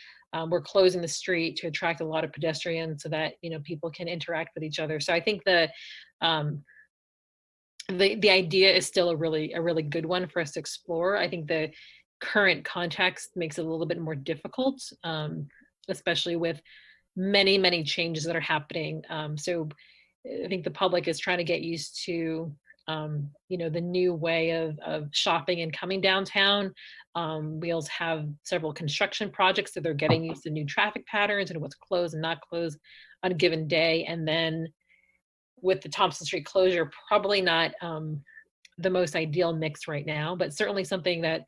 we're closing the street to attract a lot of pedestrians so that, you know, people can interact with each other. So I think the idea is still a really good one for us to explore. I think the current context makes it a little bit more difficult, especially with many changes that are happening. So I think the public is trying to get used to, you know, the new way of shopping and coming downtown. We also have several construction projects, so they're getting used to new traffic patterns and what's closed and not closed on a given day. And then with the Thompson Street closure, probably not the most ideal mix right now, but certainly something that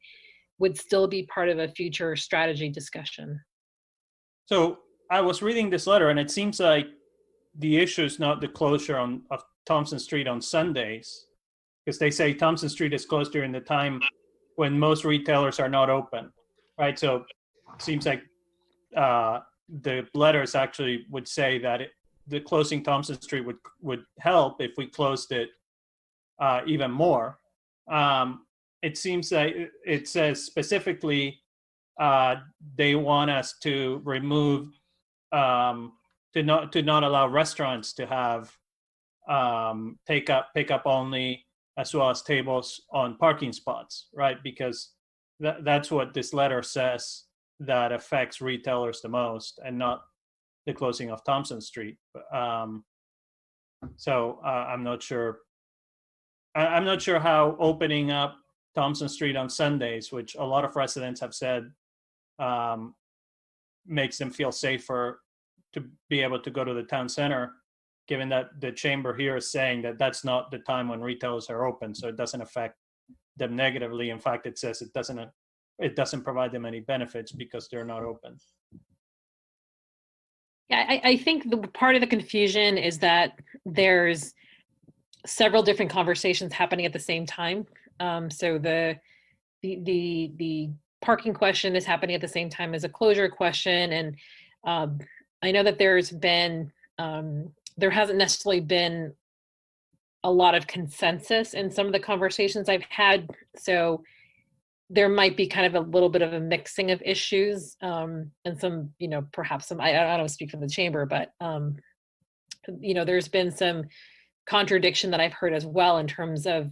would still be part of a future strategy discussion. So I was reading this letter, and it seems like the issue is not the closure of Thompson Street on Sundays, because they say Thompson Street is closed during the time when most retailers are not open, right? So it seems like the letters actually would say that the closing Thompson Street would help if we closed it even more. It seems like it says specifically they want us to remove to not allow restaurants to have pick up only, as well as tables on parking spots, right? Because that's what this letter says that affects retailers the most, and not the closing of Thompson Street. So I'm not sure. I'm not sure how opening up Thompson Street on Sundays, which a lot of residents have said makes them feel safer to be able to go to the town center, given that the chamber here is saying that that's not the time when retailers are open, so it doesn't affect them negatively. In fact, it says it doesn't provide them any benefits because they're not open. Yeah, I think the part of the confusion is that there's several different conversations happening at the same time. So the parking question is happening at the same time as a closure question, and I know that there hasn't necessarily been a lot of consensus in some of the conversations I've had. So there might be kind of a little bit of a mixing of issues, and some, perhaps some, I don't speak for the chamber, but, there's been some contradiction that I've heard as well in terms of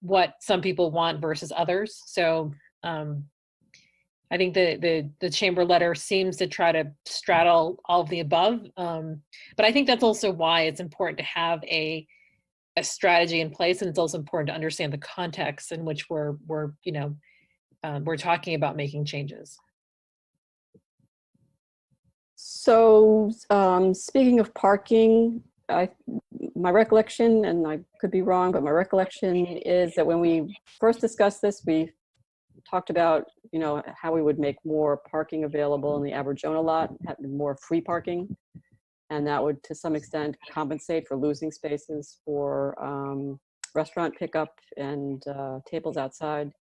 what some people want versus others. So I think the chamber letter seems to try to straddle all of the above. But I think that's also why it's important to have a strategy in place, and it's also important to understand the context in which we're talking about making changes. So speaking of parking, my recollection, and I could be wrong, but my recollection is that when we first discussed this, we talked about, how we would make more parking available in the Aberjona lot, have more free parking, and that would to some extent compensate for losing spaces for restaurant pickup and tables outside.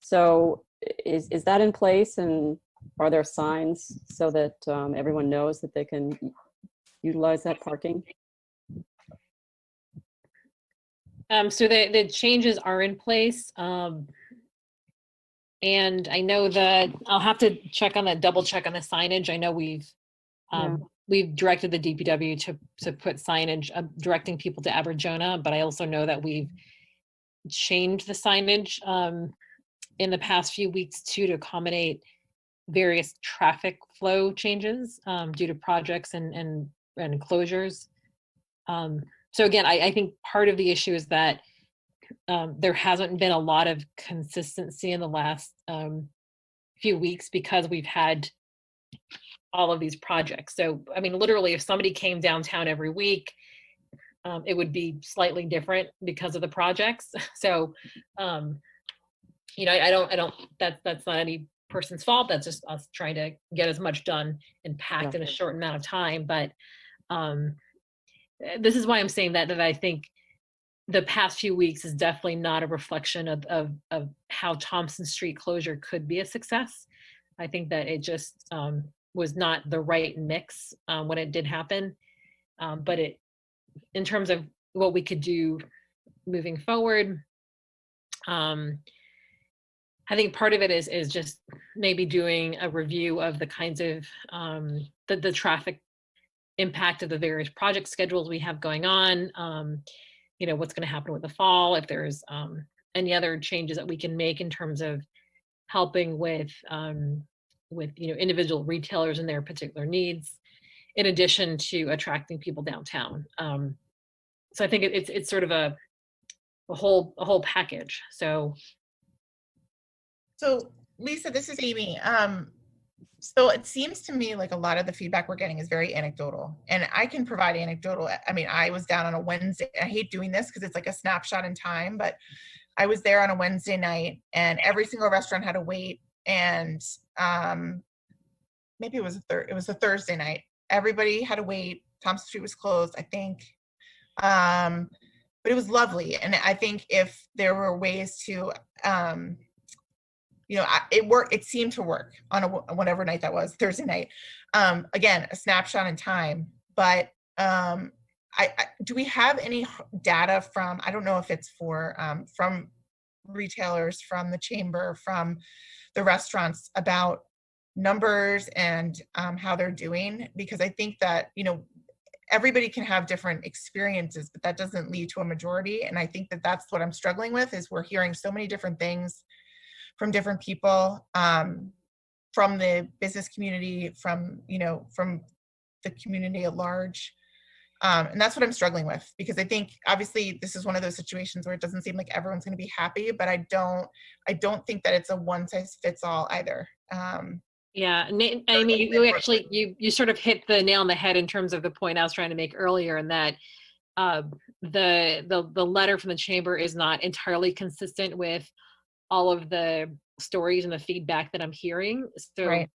So is that in place, and are there signs so that everyone knows that they can utilize that parking? So the changes are in place. And I know that I'll have to double check on the signage. I know we've directed the DPW to put signage directing people to Aberjona, but I also know that we've changed the signage in the past few weeks too, to accommodate various traffic flow changes due to projects and closures. So again, I think part of the issue is that there hasn't been a lot of consistency in the last few weeks because we've had all of these projects. So, I mean, literally, if somebody came downtown every week, it would be slightly different because of the projects. So, I don't, that's not any person's fault. That's just us trying to get as much done and packed in a short amount of time. But this is why I'm saying that I think the past few weeks is definitely not a reflection of how Thompson Street closure could be a success. I think that it just was not the right mix when it did happen. But in terms of what we could do moving forward, I think part of it is just maybe doing a review of the kinds of the traffic impact of the various project schedules we have going on. What's going to happen with the fall, if there's any other changes that we can make in terms of helping with individual retailers and their particular needs, in addition to attracting people downtown. So I think it's sort of a whole package. So Lisa, this is Amy. So it seems to me like a lot of the feedback we're getting is very anecdotal, and I can provide anecdotal. I mean, I was down on a Wednesday. I hate doing this because it's like a snapshot in time, but I was there on a Wednesday night and every single restaurant had to wait. And maybe it was a Thursday night. Everybody had to wait. Thompson Street was closed, I think. But it was lovely. And I think if there were ways to, it seemed to work on whatever night that was, Thursday night. Again, a snapshot in time, but do we have any data from, I don't know if it's from retailers, from the chamber, from the restaurants about numbers and how they're doing? Because I think that, everybody can have different experiences, but that doesn't lead to a majority. And I think that that's what I'm struggling with, is we're hearing so many different things from different people, from the business community, from the community at large. And that's what I'm struggling with, because I think obviously this is one of those situations where it doesn't seem like everyone's going to be happy, but I don't think that it's a one size fits all either. Yeah, Amy, you actually you sort of hit the nail on the head in terms of the point I was trying to make earlier, and that the letter from the chamber is not entirely consistent with all of the stories and the feedback that I'm hearing. So, Right.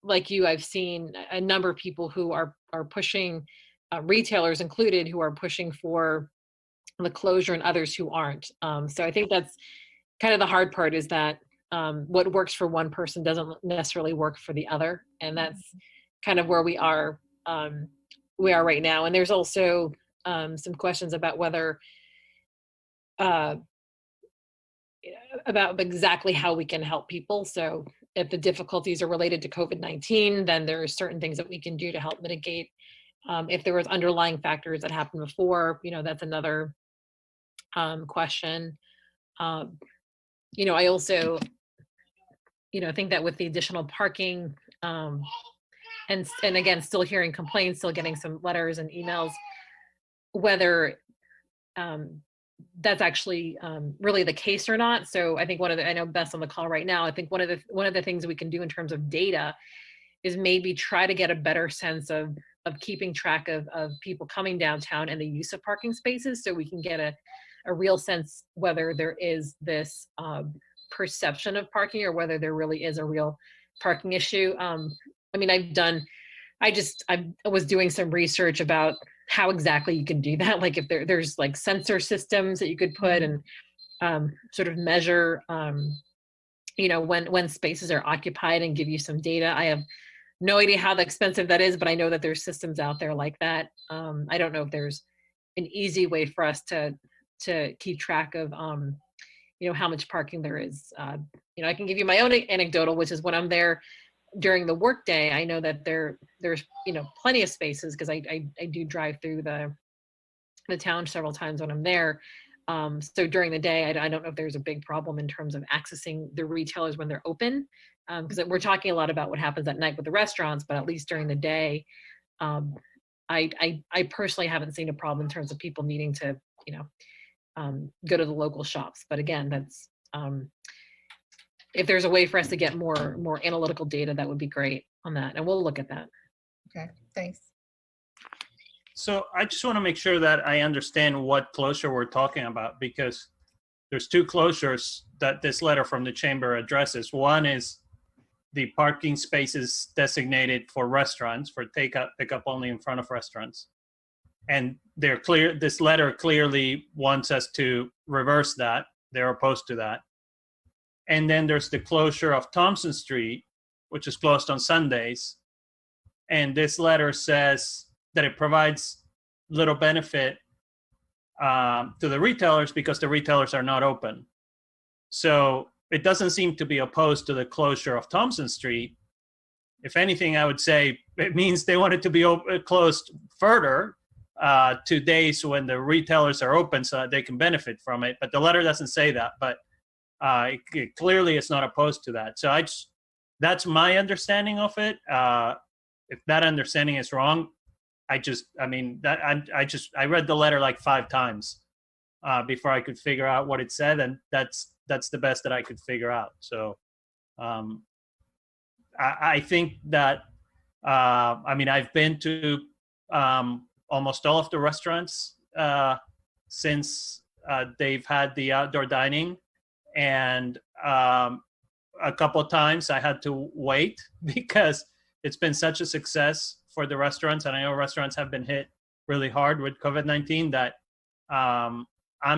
like you, I've seen a number of people who are pushing, retailers included, who are pushing for the closure, and others who aren't. So I think that's kind of the hard part, is that what works for one person doesn't necessarily work for the other, and that's kind of where we are right now. And there's also some questions about whether about exactly how we can help people. So if the difficulties are related to COVID-19, then there are certain things that we can do to help mitigate. If there was underlying factors that happened before, that's another question. I also, think that with the additional parking, and again, still hearing complaints, still getting some letters and emails, whether that's actually really the case or not. So I think I know Beth's on the call right now. I think one of the things we can do in terms of data is maybe try to get a better sense of keeping track of people coming downtown and the use of parking spaces, so we can get a real sense whether there is this perception of parking or whether there really is a real parking issue. I was doing some research about how exactly you can do that. Like if there's like sensor systems that you could put and sort of measure, when spaces are occupied and give you some data. I have no idea how expensive that is, but I know that there's systems out there like that. I don't know if there's an easy way for us to keep track of, how much parking there is. I can give you my own anecdotal, which is when I'm there during the workday, I know that there's plenty of spaces, because I do drive through the town several times when I'm there. So during the day, I don't know if there's a big problem in terms of accessing the retailers when they're open, because we're talking a lot about what happens at night with the restaurants, but at least during the day, I personally haven't seen a problem in terms of people needing to go to the local shops. But again, that's if there's a way for us to get more analytical data, that would be great on that, and we'll look at that. Okay, thanks. So I just want to make sure that I understand what closure we're talking about, because there's two closures that this letter from the chamber addresses. One is the parking spaces designated for restaurants, for pickup only in front of restaurants. And they're clear, this letter clearly wants us to reverse that. They're opposed to that. And then there's the closure of Thompson Street, which is closed on Sundays. And this letter says that it provides little benefit to the retailers because the retailers are not open. So it doesn't seem to be opposed to the closure of Thompson Street. If anything, I would say it means they want it to be closed further to days when the retailers are open so that they can benefit from it. But the letter doesn't say that, but it clearly it's not opposed to that. So that's my understanding of it. If that understanding is wrong, I read the letter like 5 times before I could figure out what it said, and that's the best that I could figure out. So I think that I've been to almost all of the restaurants since they've had the outdoor dining, and a couple of times I had to wait because it's been such a success for the restaurants, and I know restaurants have been hit really hard with COVID-19, that I'm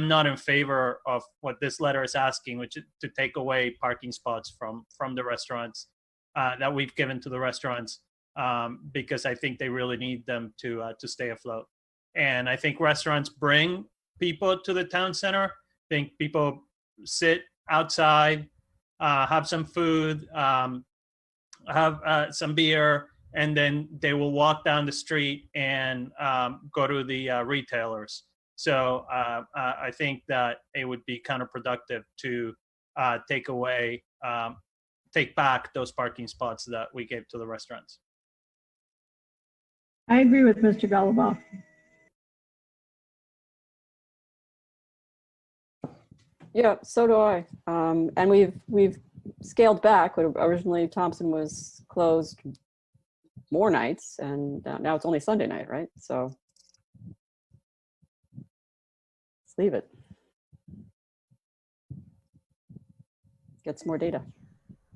not in favor of what this letter is asking, which is to take away parking spots from the restaurants that we've given to the restaurants, because I think they really need them to stay afloat. And I think restaurants bring people to the town center. I think people sit outside, have some food, have some beer, and then they will walk down the street and go to the retailers. So I think that it would be counterproductive to take back those parking spots that we gave to the restaurants. I agree with Mr. Goluboff. Yeah, so do I. And we've scaled back. Originally, Thompson was closed more nights, and now it's only Sunday night, right? So let's leave it. Get some more data.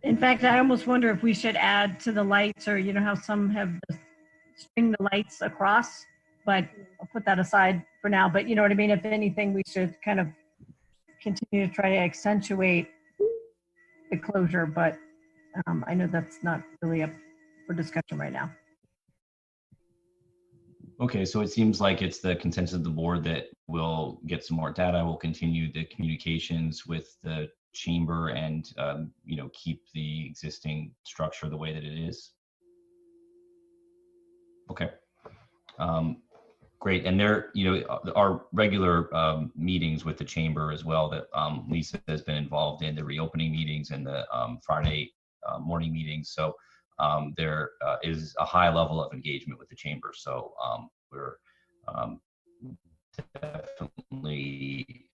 In fact, I almost wonder if we should add to the lights, or you know how some have string the lights across, but I'll put that aside for now. But you know what I mean? If anything, we should kind of continue to try to accentuate the closure, but I know that's not really up for discussion right now. Okay, so it seems like it's the consensus of the board that we'll get some more data. We'll continue the communications with the chamber and you know, keep the existing structure the way that it is. Okay, great. And there, you know, our regular meetings with the chamber as well that Lisa has been involved in, the reopening meetings and the Friday morning meetings. So there is a high level of engagement with the chamber. So we're definitely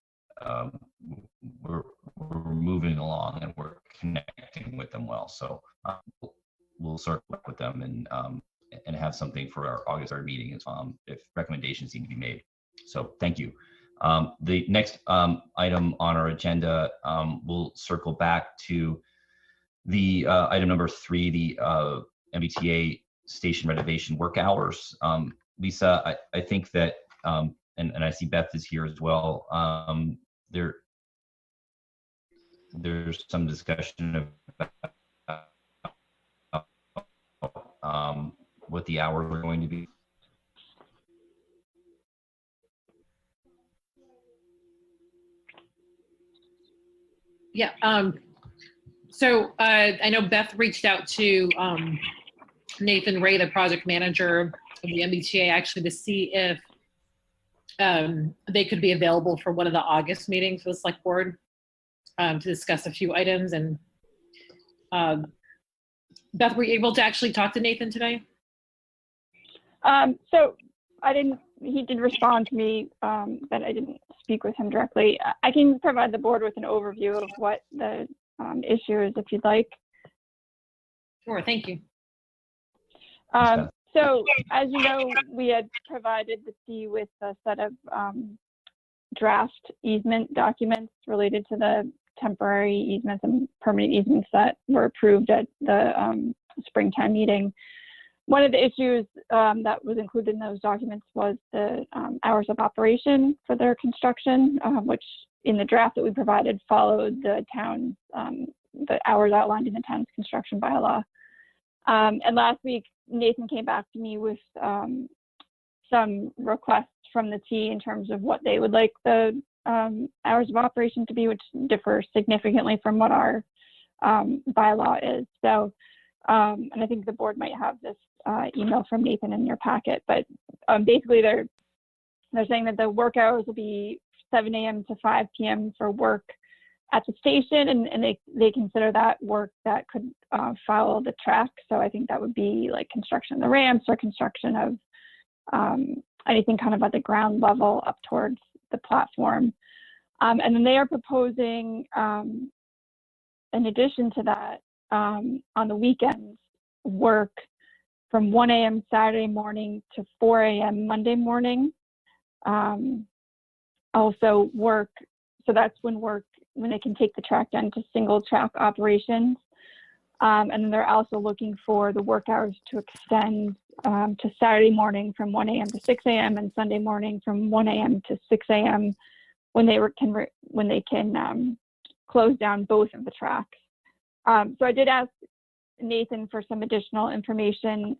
we're moving along and we're connecting with them well. So we'll circle up with them and have something for our August 3rd meeting if recommendations need to be made. So thank you. The next item on our agenda, we'll circle back to the item number 3, the MBTA station renovation work hours. Lisa, I think that, and I see Beth is here as well. There's some discussion about what the hours are going to be. Yeah. So I know Beth reached out to Nathan Ray, the project manager of the MBTA, actually to see if they could be available for one of the August meetings for the select board to discuss a few items. And Beth, were you able to actually talk to Nathan today? So he did respond to me, but I didn't speak with him directly. I can provide the board with an overview of what the issue is if you'd like. Sure, thank you. So as you know, we had provided the C with a set of draft easement documents related to the temporary easements and permanent easements that were approved at the springtime meeting. One of the issues that was included in those documents was the hours of operation for their construction, which in the draft that we provided followed the town's, the hours outlined in the town's construction bylaw. And last week, Nathan came back to me with some requests from the T in terms of what they would like the hours of operation to be, which differ significantly from what our bylaw is. So, and I think the board might have this email from Nathan in your packet, but basically they're saying that the work hours will be 7 a.m. to 5 p.m. for work at the station, and they consider that work that could follow the track. So I think that would be like construction of the ramps or construction of anything kind of at the ground level up towards the platform. And then they are proposing, in addition to that, on the weekends, work from 1 a.m. Saturday morning to 4 a.m. Monday morning. Also work, so that's when they can take the track down to single track operations. And then they're also looking for the work hours to extend to Saturday morning from 1 a.m. to 6 a.m. and Sunday morning from 1 a.m. to 6 a.m. when they can close down both of the tracks. So I did ask Nathan for some additional information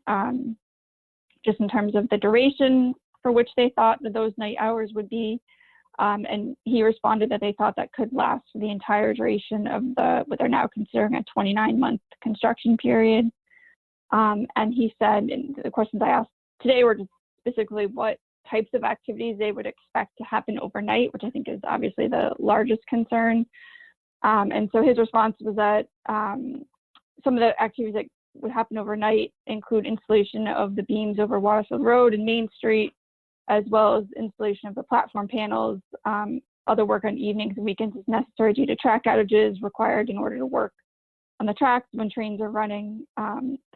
just in terms of the duration for which they thought that those night hours would be. And he responded that they thought that could last for the entire duration of what they're now considering a 29-month construction period. And he said, and the questions I asked today were just specifically what types of activities they would expect to happen overnight, which I think is obviously the largest concern. And so his response was that some of the activities that would happen overnight include installation of the beams over Watersfield Road and Main Street, as well as installation of the platform panels. Other work on evenings and weekends is necessary due to track outages required in order to work on the tracks when trains are running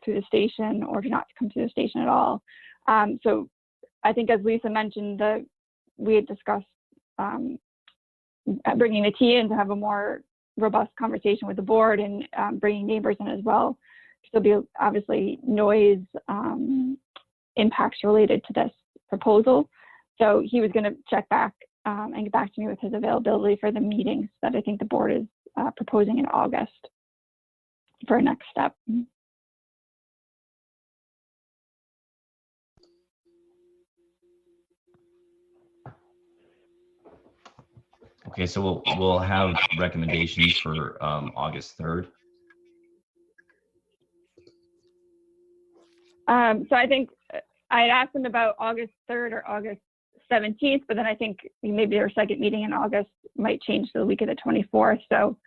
through the station, or do not come to the station at all. So I think, as Lisa mentioned, we had discussed bringing the T in to have a more robust conversation with the board, and bringing neighbors in as well. There'll be obviously noise impacts related to this proposal. So he was going to check back and get back to me with his availability for the meetings that I think the board is proposing in August for a next step. Okay, so we'll have recommendations for August 3rd. So I think I had asked them about August 3rd or August 17th, but then I think maybe their second meeting in August might change to the week of the 24th. So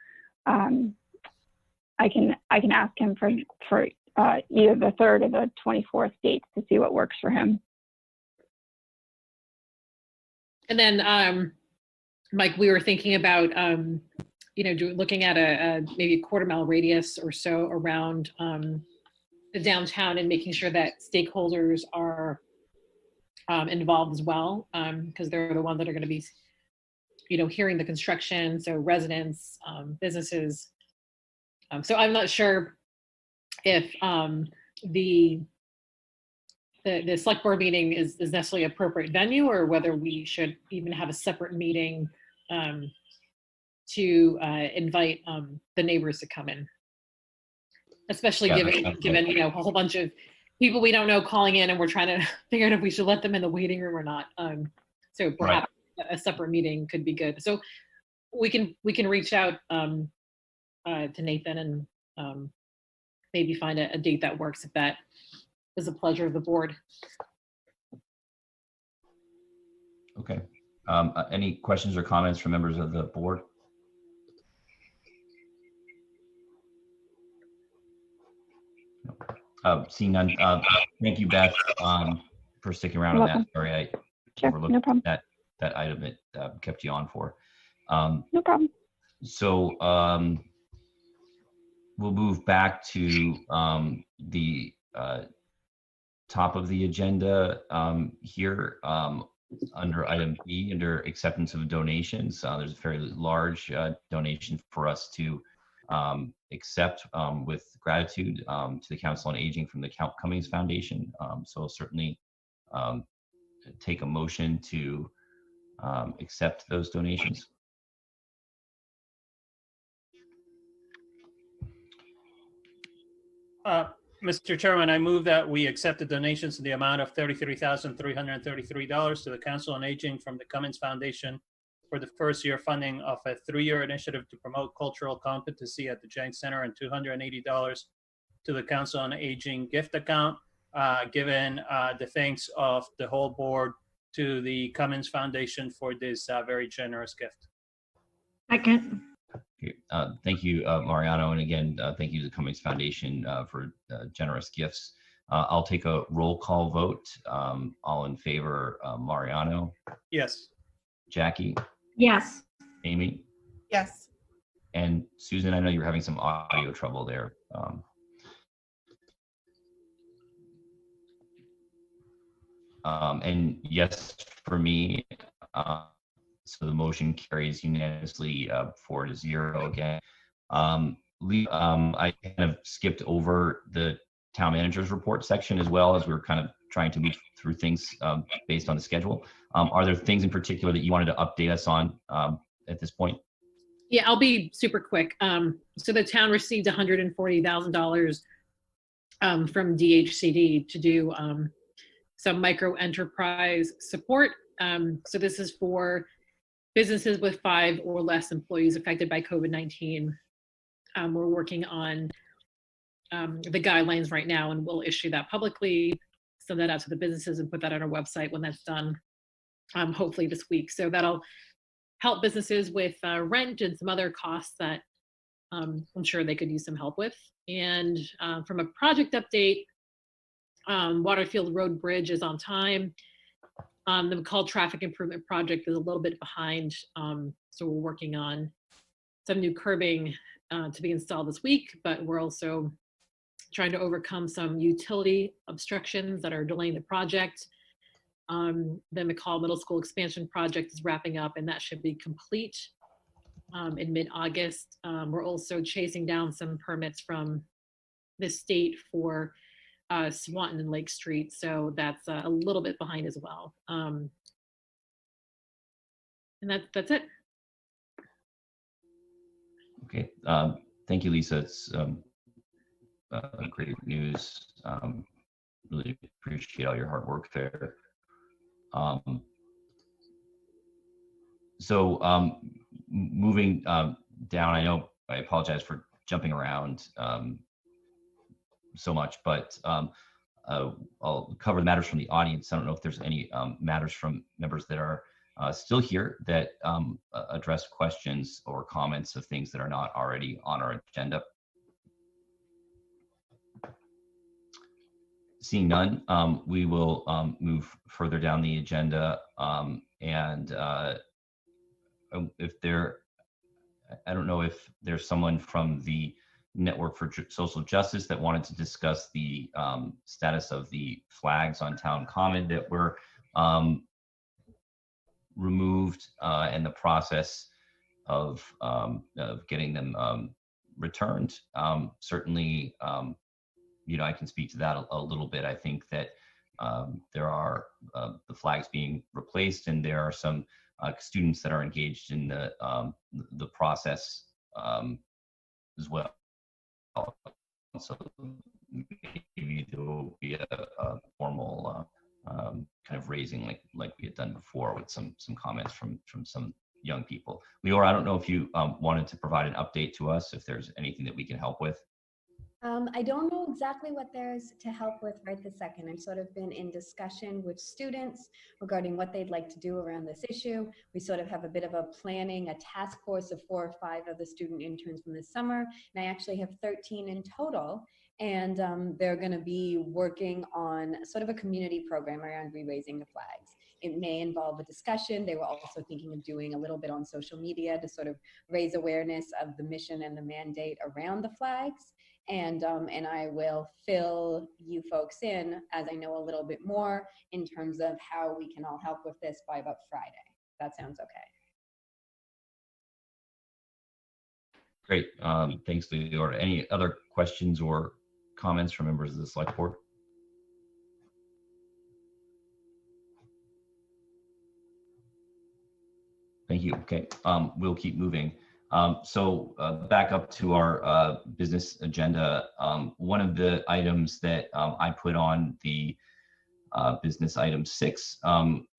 I can ask him for either the 3rd or the 24th dates to see what works for him. And then, Mike, we were thinking about, looking at maybe a quarter-mile radius or so around the downtown, and making sure that stakeholders are involved as well, because they're the ones that are going to be, hearing the construction. So residents, businesses. So I'm not sure if the select board meeting is necessarily appropriate venue, or whether we should even have a separate meeting to invite the neighbors to come in, especially given a whole bunch of people we don't know calling in, and we're trying to figure out if we should let them in the waiting room or not. So perhaps a separate meeting could be good. So we can reach out to Nathan and maybe find a date that works, if that is a pleasure of the board. Okay. Any questions or comments from members of the board? Seeing none, thank you, Beth, for sticking around on that. Sorry, I overlooked no problem. that item that kept you on for. No problem. So we'll move back to the top of the agenda here under item B, under acceptance of donations. There's a fairly large donation for us to accept with gratitude to the Council on Aging from the Cummings Foundation. So I'll certainly take a motion to accept those donations. Mr. Chairman, I move that we accept the donations in the amount of $33,333 to the Council on Aging from the Cummings Foundation for the first year funding of a 3-year initiative to promote cultural competency at the Jenks Center, and $280 to the Council on Aging gift account, given the thanks of the whole board to the Cummings Foundation for this very generous gift. Second. Thank you, Mariano. And again, thank you to the Cummings Foundation for generous gifts. I'll take a roll call vote. All in favor, Mariano? Yes. Jackie? Yes. Amy? Yes. And Susan, I know you're having some audio trouble there. And yes, for me, so the motion carries unanimously 4-0 again. I kind of skipped over the town manager's report section as well, as we were kind of trying to move through things based on the schedule. Are there things in particular that you wanted to update us on at this point? Yeah, I'll be super quick. So the town received $140,000 from DHCD to do some micro enterprise support. So this is for businesses with 5 or less employees affected by COVID-19. We're working on the guidelines right now, and we'll issue that publicly, send that out to the businesses, and put that on our website when that's done, hopefully this week. So that'll help businesses with rent and some other costs that I'm sure they could use some help with. And from a project update, Waterfield Road Bridge is on time. The McCall Traffic Improvement Project is a little bit behind, so we're working on some new curbing to be installed this week, but we're also trying to overcome some utility obstructions that are delaying the project. The McCall Middle School expansion project is wrapping up, and that should be complete in mid-August. We're also chasing down some permits from the state for Swanton and Lake Street, so that's a little bit behind as well. And that's it. Okay, thank you, Lisa. It's great news. Really appreciate all your hard work there. Moving down, I apologize for jumping around so much, but I'll cover the matters from the audience. I don't know if there's any matters from members that are still here that address questions or comments of things that are not already on our agenda. Seeing none, we will move further down the agenda. I don't know if there's someone from the Network for Social Justice that wanted to discuss the status of the flags on Town Common that were removed and the process of getting them returned. Certainly, I can speak to that a little bit. I think that there are the flags being replaced, and there are some students that are engaged in the process as well. So maybe there will be a formal kind of raising like we had done before with some comments from some young people. Leora, I don't know if you wanted to provide an update to us, if there's anything that we can help with. I don't know exactly what there is to help with right this second. I've sort of been in discussion with students regarding what they'd like to do around this issue. We sort of have a bit of a task force of 4 or 5 of the student interns from this summer, and I actually have 13 in total. And they're going to be working on sort of a community program around re-raising the flags. It may involve a discussion. They were also thinking of doing a little bit on social media to sort of raise awareness of the mission and the mandate around the flags. And I will fill you folks in as I know a little bit more in terms of how we can all help with this by about Friday. That sounds okay. Great. Thanks, Leora. Any other questions or comments from members of the select board? Thank you. Okay, we'll keep moving. Back up to our business agenda. One of the items that I put on the business item 6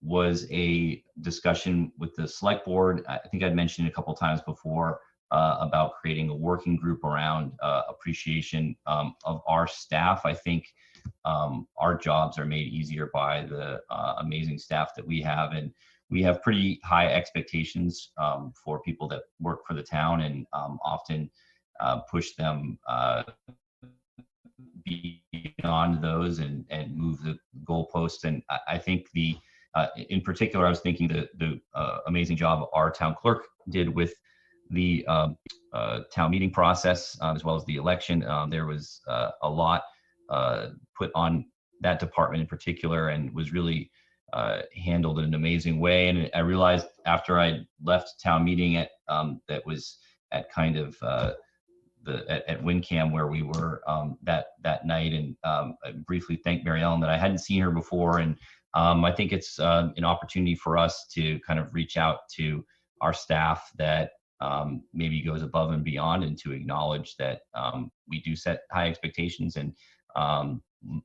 was a discussion with the select board. I think I'd mentioned a couple times before about creating a working group around appreciation of our staff. I think our jobs are made easier by the amazing staff that we have, and we have pretty high expectations for people that work for the town, and often push them beyond those and move the goalposts. And I think in particular, I was thinking the amazing job our town clerk did with the town meeting process, as well as the election. There was a lot put on that department in particular, and was really handled in an amazing way. And I realized after I left town meeting that was at kind of at WinCam where we were that night, and I briefly thanked Mary Ellen that I hadn't seen her before. And I think it's an opportunity for us to kind of reach out to our staff that maybe goes above and beyond, and to acknowledge that we do set high expectations, and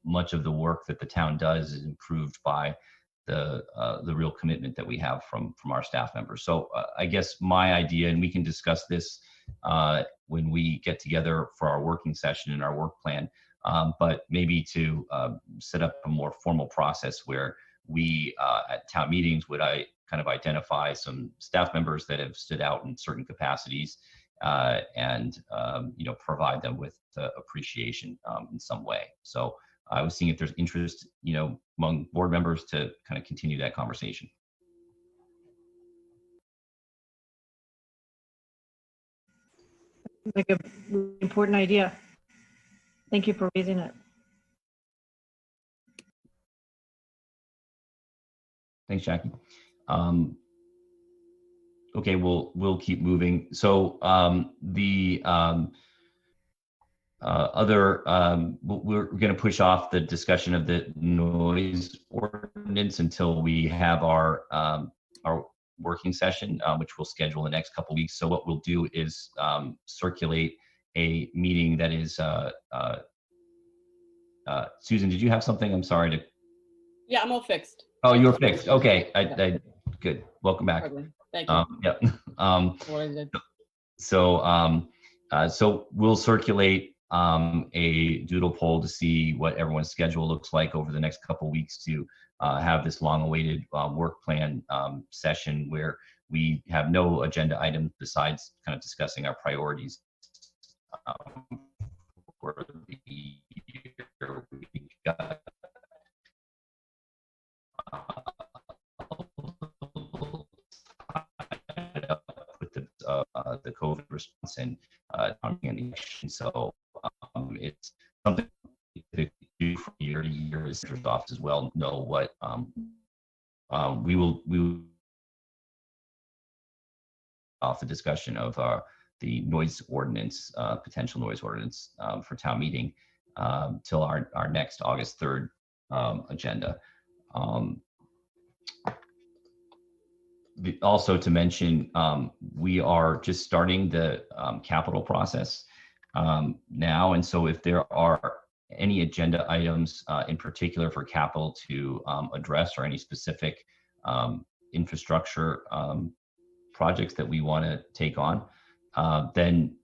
much of the work that the town does is improved by the real commitment that we have from our staff members. So I guess my idea, and we can discuss this when we get together for our working session and our work plan, but maybe to set up a more formal process where we at town meetings would kind of identify some staff members that have stood out in certain capacities, and provide them with appreciation in some way. So I was seeing if there's interest, among board members to kind of continue that conversation. like a really important idea. Thank you for raising it. Thanks, Jackie. Okay, we'll keep moving. So we're going to push off the discussion of the noise ordinance until we have our working session, which we'll schedule the next couple weeks. So what we'll do is circulate a meeting that is. Susan, did you have something? I'm sorry to. Yeah, I'm all fixed. Oh, you're fixed. Okay, I good. Welcome back. Thank you. Yep. What I did. So we'll circulate a doodle poll to see what everyone's schedule looks like over the next couple weeks to have this long-awaited work plan session where we have no agenda item besides kind of discussing our priorities for the year. We got with the COVID response and election. So it's something to do from year to year as office as well. Know what we will off the discussion of the noise ordinance, potential noise ordinance for town meeting till our next August 3rd agenda. Also to mention, we are just starting the capital process now. And so if there are any agenda items in particular for capital to address or any specific infrastructure projects that we want to take on, then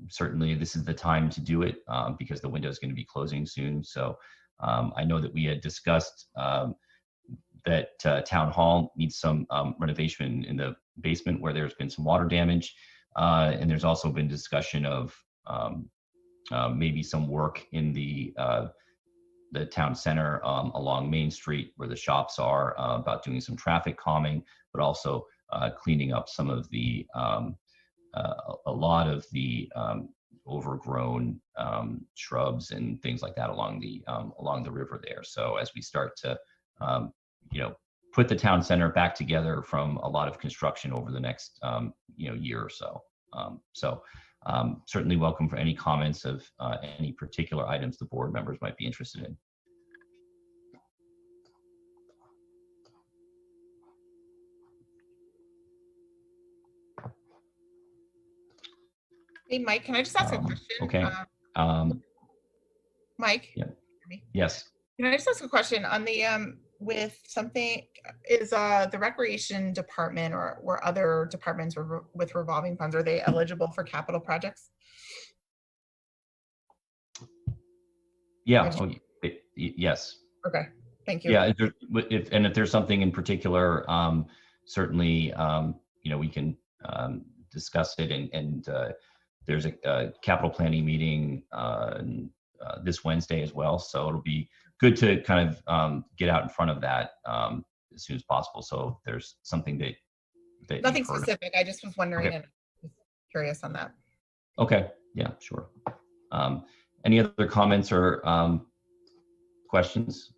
certainly this is the time to do it because the window is going to be closing soon. So I know that we had discussed that town hall needs some renovation in the basement where there's been some water damage. And there's also been discussion of maybe some work in the town center along Main Street where the shops are about doing some traffic calming, but also cleaning up some of the, a lot of the overgrown shrubs and things like that along the river there. So as we start to put the town center back together from a lot of construction over the next, year or so. Certainly welcome for any comments of any particular items the board members might be interested in. Hey, Mike, can I just ask a question? Okay. Mike? Yeah. Yes. Can I just ask a question on the with something, is the recreation department or other departments with revolving funds, are they eligible for capital projects? Yeah. Yes. Okay. Thank you. Yeah. If there's something in particular, certainly, we can discuss it. And there's a capital planning meeting this Wednesday as well. So it'll be good to kind of get out in front of that as soon as possible. So if there's something that nothing specific. I just was wondering Okay. and was curious on that. Okay. Yeah, sure. Any other comments or questions?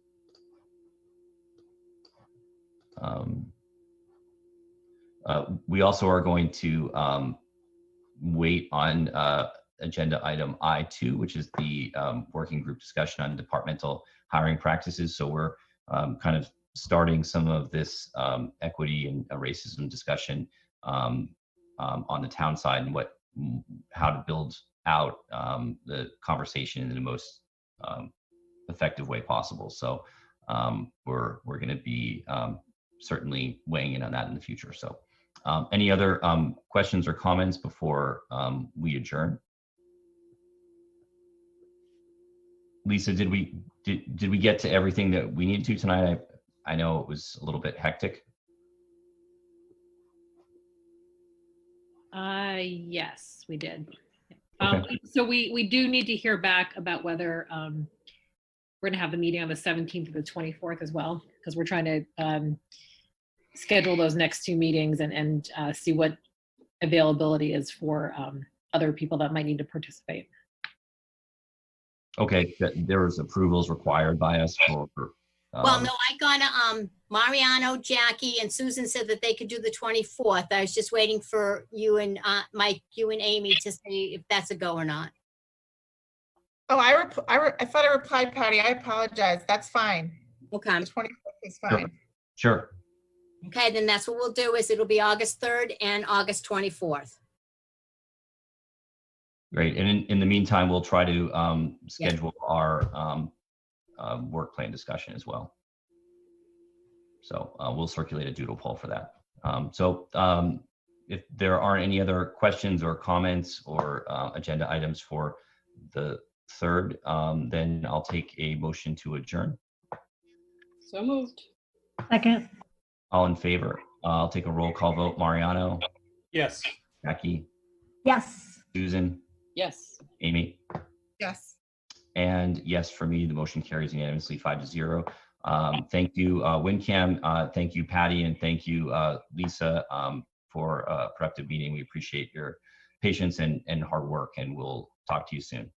We also are going to wait on agenda item I2, which is the working group discussion on departmental hiring practices. So we're kind of starting some of this equity and racism discussion on the town side and how to build out the conversation in the most effective way possible. So we're going to be certainly weighing in on that in the future. So any other questions or comments before we adjourn? Lisa, did we get to everything that we needed to tonight? I know it was a little bit hectic. Yes, we did. Okay. So we do need to hear back about whether we're going to have the meeting on the 17th or the 24th as well, because we're trying to schedule those next two meetings and see what availability is for other people that might need to participate. Okay, there was approvals required by us for. Well, no, I got Mariano, Jackie, and Susan said that they could do the 24th. I was just waiting for you and Mike, you and Amy to say if that's a go or not. Oh, I thought I replied, Patty. I apologize. That's fine. Okay. The 24th is fine. Sure. Okay, then that's what we'll do is it'll be August 3rd and August 24th. Great. And in the meantime, we'll try to schedule our work plan discussion as well. So we'll circulate a doodle poll for that. If there aren't any other questions or comments or agenda items for the 3rd, then I'll take a motion to adjourn. So moved. Second. All in favor? I'll take a roll call vote. Mariano? Yes. Jackie? Yes. Susan? Yes. Amy? Yes. And yes, for me, the motion carries unanimously 5-0. Thank you, WinCam. Thank you, Patty, and thank you, Lisa, for a productive meeting. We appreciate your patience and hard work, and we'll talk to you soon.